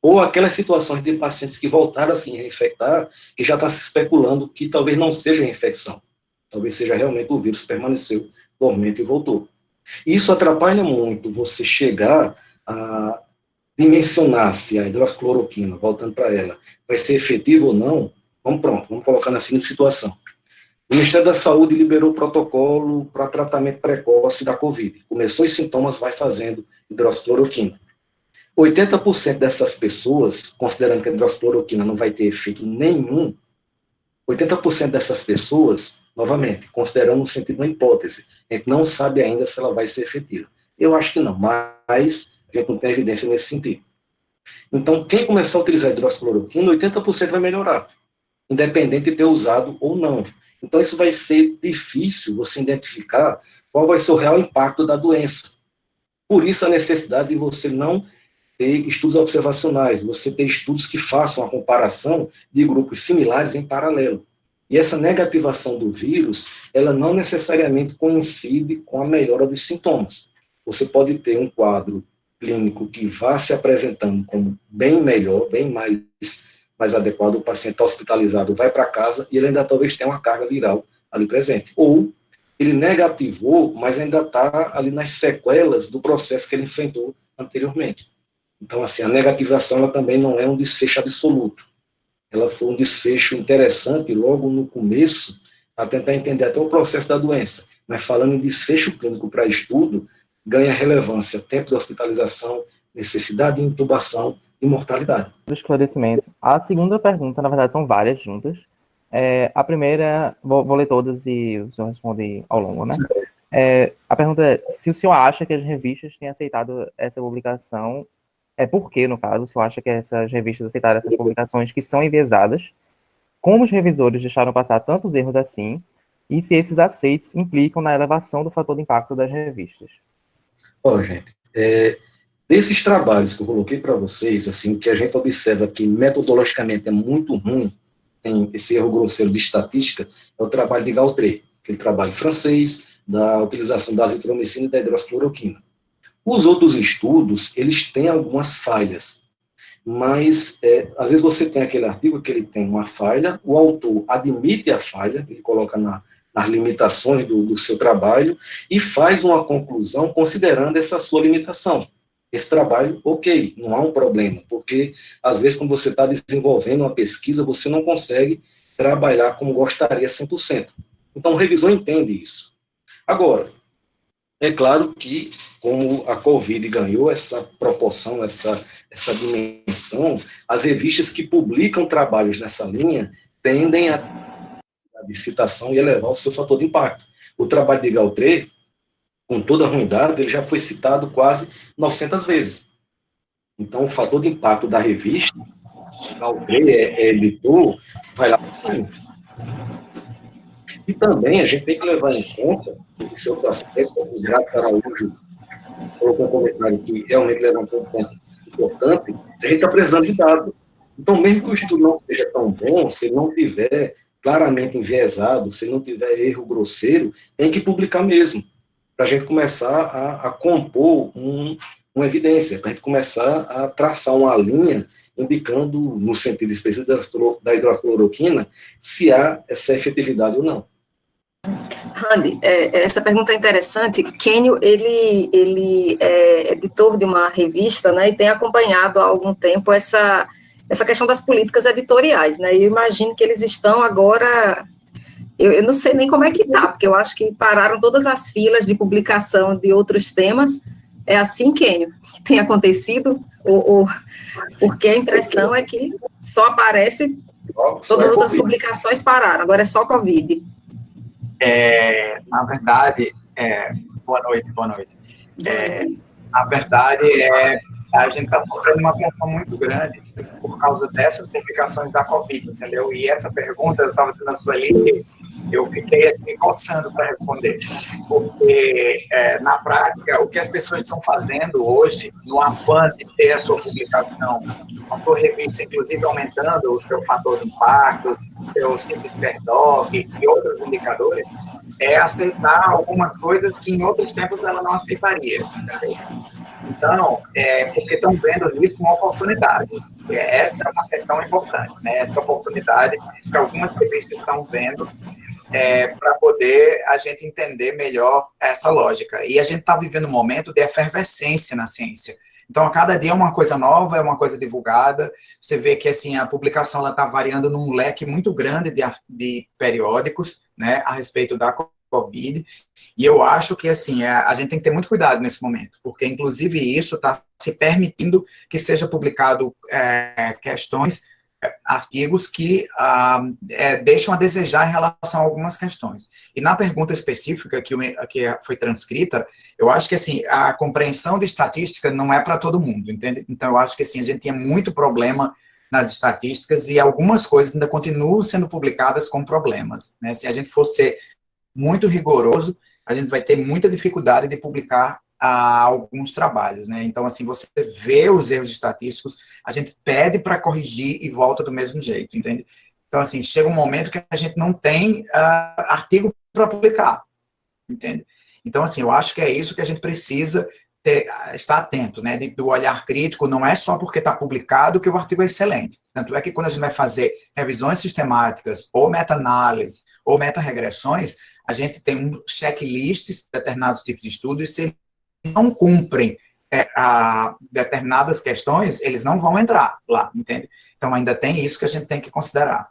Ou aquelas situações de pacientes que voltaram a se reinfectar, que já está se especulando que talvez não seja infecção. Talvez seja realmente o vírus permaneceu dormente e voltou. Isso atrapalha muito você chegar a dimensionar se a hidroxicloroquina, voltando para ela, vai ser efetiva ou não. Vamos colocar na seguinte situação. O Ministério da Saúde liberou o protocolo para tratamento precoce da Covid. Começou os sintomas, vai fazendo hidroxicloroquina. 80% dessas pessoas, considerando que a hidroxicloroquina não vai ter efeito nenhum, 80% dessas pessoas, novamente, considerando no sentido de uma hipótese, a gente não sabe ainda se ela vai ser efetiva. Eu acho que não, mas a gente não tem evidência nesse sentido. Então, quem começar a utilizar a hidroxicloroquina, 80% vai melhorar, independente de ter usado ou não. Então, isso vai ser difícil você identificar qual vai ser o real impacto da doença. Por isso, a necessidade de você não ter estudos observacionais, você ter estudos que façam a comparação de grupos similares em paralelo. E essa negativação do vírus, ela não necessariamente coincide com a melhora dos sintomas. Você pode ter um quadro clínico que vá se apresentando como bem melhor, bem mais adequado, o paciente hospitalizado vai para casa e ele ainda talvez tenha uma carga viral ali presente. Ou ele negativou, mas ainda está ali nas sequelas do processo que ele enfrentou anteriormente. Então, assim, a negativação ela também não é um desfecho absoluto. Ela foi um desfecho interessante logo no começo, para tentar entender até o processo da doença. Mas falando em desfecho clínico para estudo, ganha relevância tempo de hospitalização, necessidade de intubação e mortalidade. Esclarecimento. A segunda pergunta, na verdade, são várias juntas. A primeira, vou ler todas e o senhor responde ao longo, né? A pergunta é, se o senhor acha que as revistas têm aceitado essa publicação, por que, no caso, o senhor acha que essas revistas aceitaram essas publicações que são enviesadas, como os revisores deixaram passar tantos erros assim, e se esses aceites implicam na elevação do fator de impacto das revistas? Gente, desses trabalhos que eu coloquei para vocês, assim, o que a gente observa que metodologicamente é muito ruim, tem esse erro grosseiro de estatística, é o trabalho de Galtré, aquele trabalho francês da utilização da azitromicina e da hidroxicloroquina. Os outros estudos, eles têm algumas falhas, mas às vezes você tem aquele artigo que ele tem uma falha, o autor admite a falha, ele coloca nas limitações do seu trabalho e faz uma conclusão considerando essa sua limitação. Esse trabalho, ok, não há um problema, porque às vezes quando você está desenvolvendo uma pesquisa, você não consegue trabalhar como gostaria 100%. Então o revisor entende isso. Agora, é claro que, como a Covid ganhou essa proporção, essa dimensão, as revistas que publicam trabalhos nessa linha tendem a de citação e elevar o seu fator de impacto. O trabalho de Galtré, com toda a ruindade, ele já foi citado quase 900 vezes. Então, o fator de impacto da revista, Galtré é editor, vai lá para cima. E também a gente tem que levar em conta, esse outro aspecto, o Grato Araújo colocou um comentário que realmente levantou um ponto importante, a gente está precisando de dados. Então, mesmo que o estudo não seja tão bom, se não tiver claramente enviesado, se não tiver erro grosseiro, tem que publicar mesmo, para a gente começar a compor uma evidência, para a gente começar a traçar uma linha indicando, no sentido específico da hidroxicloroquina, se há essa efetividade ou não. Randy, essa pergunta é interessante. Kênio, ele é editor de uma revista, né, e tem acompanhado há algum tempo essa essa questão das políticas editoriais, né? Eu imagino que eles estão agora, eu não sei nem como é que está, porque eu acho que pararam todas as filas de publicação de outros temas. É assim, Kênio, que tem acontecido? Ou porque a impressão é que só aparece, todas as outras publicações pararam, agora é só Covid. Na verdade, boa noite. Na verdade, a gente está sofrendo uma pressão muito grande por causa dessas publicações da Covid, entendeu? E essa pergunta, eu estava dizendo a Sueli, eu fiquei assim, me coçando para responder, porque, na prática, o que as pessoas estão fazendo hoje, no afã de ter a sua publicação, a sua revista, inclusive aumentando o seu fator de impacto, seu síntese PERDOC e outros indicadores, é aceitar algumas coisas que em outros tempos ela não aceitaria, entendeu? Então, porque estão vendo nisso uma oportunidade. Essa é uma questão importante, né? Essa oportunidade que algumas revistas estão vendo para poder a gente entender melhor essa lógica. E a gente está vivendo um momento de efervescência na ciência. Então, a cada dia é uma coisa nova, é uma coisa divulgada. Você vê que assim, a publicação está variando num leque muito grande de periódicos, né, a respeito da Covid. E eu acho que assim, a gente tem que ter muito cuidado nesse momento, porque inclusive isso está se permitindo que seja publicado artigos que deixam a desejar em relação a algumas questões. E na pergunta específica que foi transcrita, eu acho que assim, a compreensão de estatística não é para todo mundo, entende? Então eu acho que assim, a gente tinha muito problema nas estatísticas e algumas coisas ainda continuam sendo publicadas com problemas, né? Se a gente fosse ser muito rigoroso, a gente vai ter muita dificuldade de publicar alguns trabalhos, né? Então, assim, você vê os erros estatísticos, a gente pede para corrigir e volta do mesmo jeito, entende? Então, assim, chega um momento que a gente não tem artigo para publicar, entende? Então, assim, eu acho que é isso que a gente precisa estar atento, né? Do olhar crítico, não é só porque está publicado que o artigo é excelente. Tanto é que quando a gente vai fazer revisões sistemáticas, ou meta-análise, ou meta-regressões, a gente tem um checklist de determinados tipos de estudos, se não cumprem determinadas questões, eles não vão entrar lá, entende? Então, ainda tem isso que a gente tem que considerar.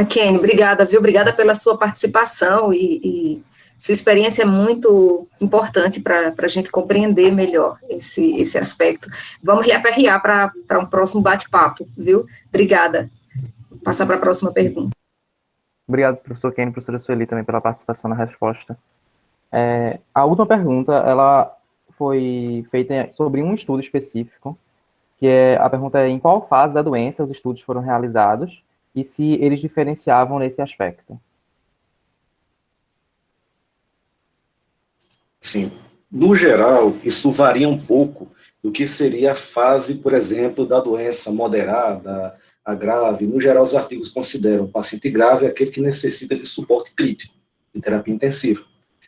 Kenny, obrigada, viu? Obrigada pela sua participação e sua experiência é muito importante para a gente compreender melhor esse aspecto. Vamos lhe aperrear para um próximo bate-papo, viu? Obrigada. Vou passar para a próxima pergunta. Obrigado, professor Kenny e professora Sueli, também pela participação na resposta. A última pergunta, ela foi feita sobre um estudo específico, a pergunta é: em qual fase da doença os estudos foram realizados e se eles diferenciavam nesse aspecto? Sim. No geral, isso varia um pouco do que seria a fase, por exemplo, da doença moderada, a grave. No geral, os artigos consideram o paciente grave aquele que necessita de suporte crítico, de terapia intensiva.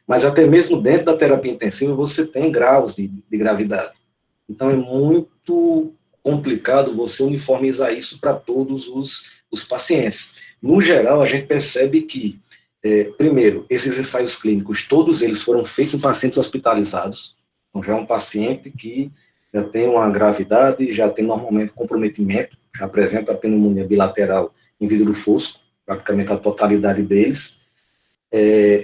Mas até mesmo dentro da terapia intensiva, você tem graus de gravidade. Então, é muito complicado você uniformizar isso para todos os pacientes. No geral, a gente percebe que, primeiro, esses ensaios clínicos, todos eles foram feitos em pacientes hospitalizados. Então, já é um paciente que já tem uma gravidade, já tem normalmente comprometimento, já apresenta a pneumonia bilateral em vidro fosco, praticamente a totalidade deles,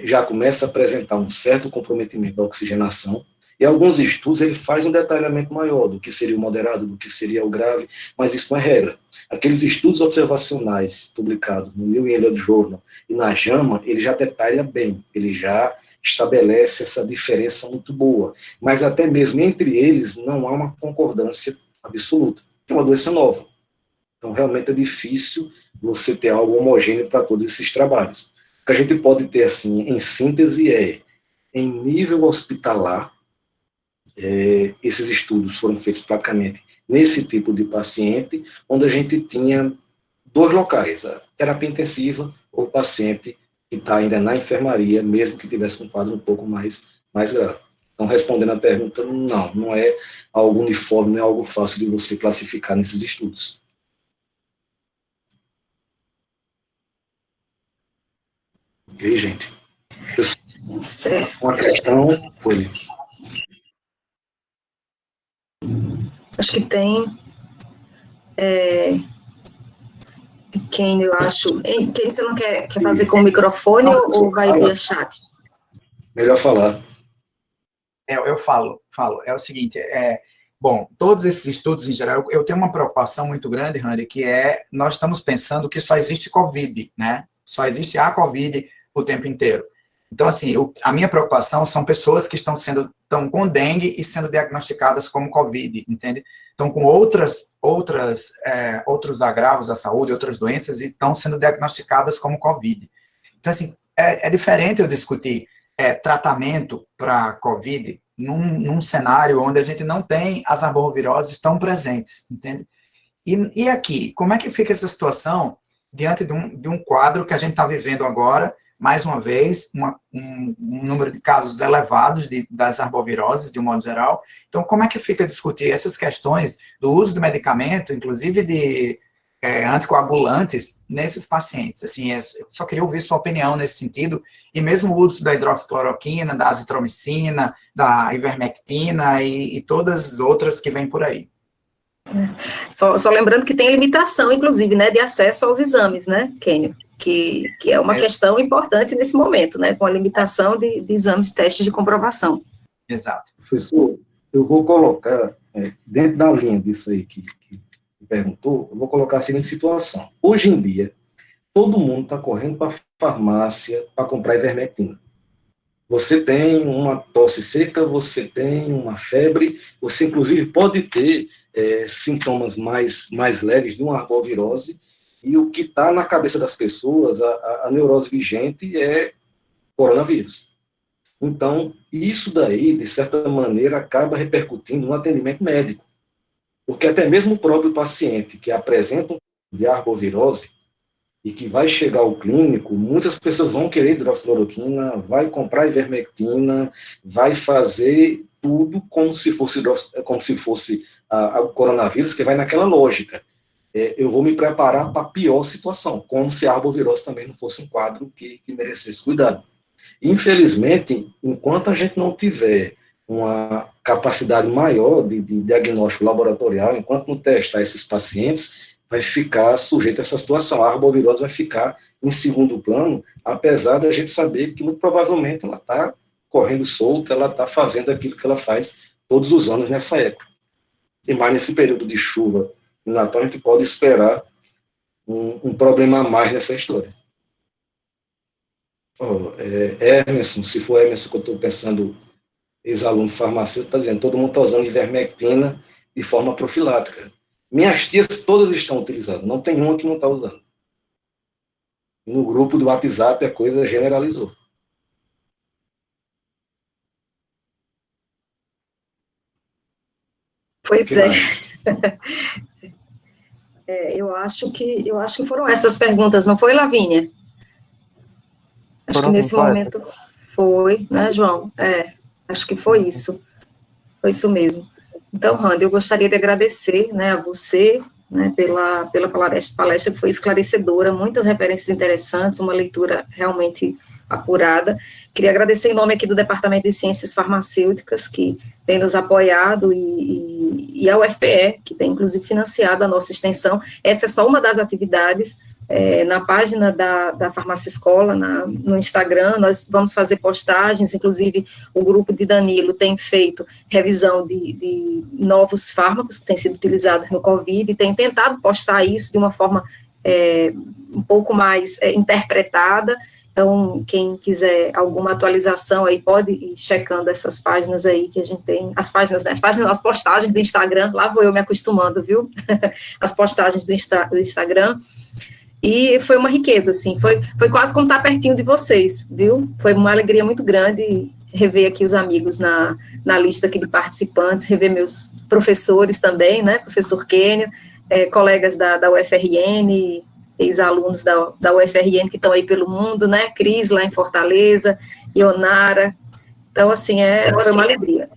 já começa a apresentar um certo comprometimento da oxigenação, e alguns estudos ele faz um detalhamento maior do que seria o moderado, do que seria o grave, mas isso não é regra. Aqueles estudos observacionais publicados no New England Journal e na JAMA, ele já detalha bem, ele já estabelece essa diferença muito boa, mas até mesmo entre eles não há uma concordância absoluta, é uma doença nova. Então, realmente é difícil você ter algo homogêneo para todos esses trabalhos. O que a gente pode ter, assim, em síntese, em nível hospitalar, esses estudos foram feitos praticamente nesse tipo de paciente, onde a gente tinha dois locais, a terapia intensiva ou o paciente que está ainda na enfermaria, mesmo que tivesse um quadro um pouco mais grave. Então, respondendo a pergunta, não é algo uniforme, não é algo fácil de você classificar nesses estudos. Ok, gente? Uma questão foi... Acho que tem... Quem eu acho... Quem você não quer fazer com o microfone ou vai via chat? Melhor falar. Eu falo. É o seguinte, bom, todos esses estudos em geral, eu tenho uma preocupação muito grande, Randy, que nós estamos pensando que só existe Covid, né? Só existe a Covid o tempo inteiro. Então, assim, a minha preocupação são pessoas que estão com dengue e sendo diagnosticadas como Covid, entende? Estão com outros agravos à saúde, outras doenças, e estão sendo diagnosticadas como Covid. Então, assim, é diferente eu discutir tratamento para Covid num cenário onde a gente não tem as arboviroses tão presentes, entende? E aqui, como é que fica essa situação diante de um quadro que a gente está vivendo agora, mais uma vez, um número de casos elevados das arboviroses, de um modo geral? Então, como é que fica discutir essas questões do uso de medicamento, inclusive de anticoagulantes, nesses pacientes? Assim, eu só queria ouvir sua opinião nesse sentido, e mesmo o uso da hidroxicloroquina, da azitromicina, da ivermectina e todas as outras que vêm por aí. Só lembrando que tem limitação, inclusive, né, de acesso aos exames, né, Kênio? Que é uma questão importante nesse momento, né, com a limitação de exames, testes de comprovação. Exato. Professor, eu vou colocar, dentro da linha disso aí que perguntou, eu vou colocar a seguinte situação. Hoje em dia, todo mundo está correndo para a farmácia para comprar ivermectina. Você tem uma tosse seca, você tem uma febre, você, inclusive, pode ter sintomas mais leves de uma arbovirose, e o que está na cabeça das pessoas, a neurose vigente é coronavírus. Então, isso daí, de certa maneira, acaba repercutindo no atendimento médico, porque até mesmo o próprio paciente que apresenta um de arbovirose e que vai chegar ao clínico, muitas pessoas vão querer hidroxicloroquina, vai comprar ivermectina, vai fazer tudo como se fosse o coronavírus, que vai naquela lógica. Eu vou me preparar para a pior situação, como se a arbovirose também não fosse um quadro que merecesse cuidado. Infelizmente, enquanto a gente não tiver uma capacidade maior de diagnóstico laboratorial, enquanto não testar esses pacientes, vai ficar sujeito a essa situação. A arbovirose vai ficar em segundo plano, apesar da gente saber que, muito provavelmente, ela está correndo solta, ela está fazendo aquilo que ela faz todos os anos nessa época. E mais nesse período de chuva no Natal, a gente pode esperar um problema a mais nessa história. Emerson, se for Emerson que eu estou pensando, ex-aluno farmacêutico, está dizendo, todo mundo está usando ivermectina de forma profilática. Minhas tias todas estão utilizando, não tem uma que não está usando. No grupo do WhatsApp a coisa generalizou. Pois é. Eu acho que foram essas perguntas, não foi, Lavínia? Acho que nesse momento foi, né, João? Acho que foi isso. Foi isso mesmo. Então, Randy, eu gostaria de agradecer, né, a você, né, pela palestra que foi esclarecedora, muitas referências interessantes, uma leitura realmente apurada. Queria agradecer em nome aqui do Departamento de Ciências Farmacêuticas, que tem nos apoiado, e a UFPE, que tem, inclusive, financiado a nossa extensão. Essa é só uma das atividades. Na página da Farmácia Escola, no Instagram, nós vamos fazer postagens, inclusive o grupo de Danilo tem feito revisão de novos fármacos que têm sido utilizados no Covid, e tem tentado postar isso de uma forma um pouco mais interpretada. Então, quem quiser alguma atualização aí, pode ir checando essas páginas aí que a gente tem, as postagens do Instagram, lá vou eu me acostumando, viu? As postagens do Instagram. E foi uma riqueza, assim, foi quase como estar pertinho de vocês, viu? Foi uma alegria muito grande rever aqui os amigos na lista aqui de participantes, rever meus professores também, né? Professor Kênio, colegas da UFRN, ex-alunos da UFRN que estão aí pelo mundo, né? Cris, lá em Fortaleza, Ionara. Então, assim, foi uma alegria.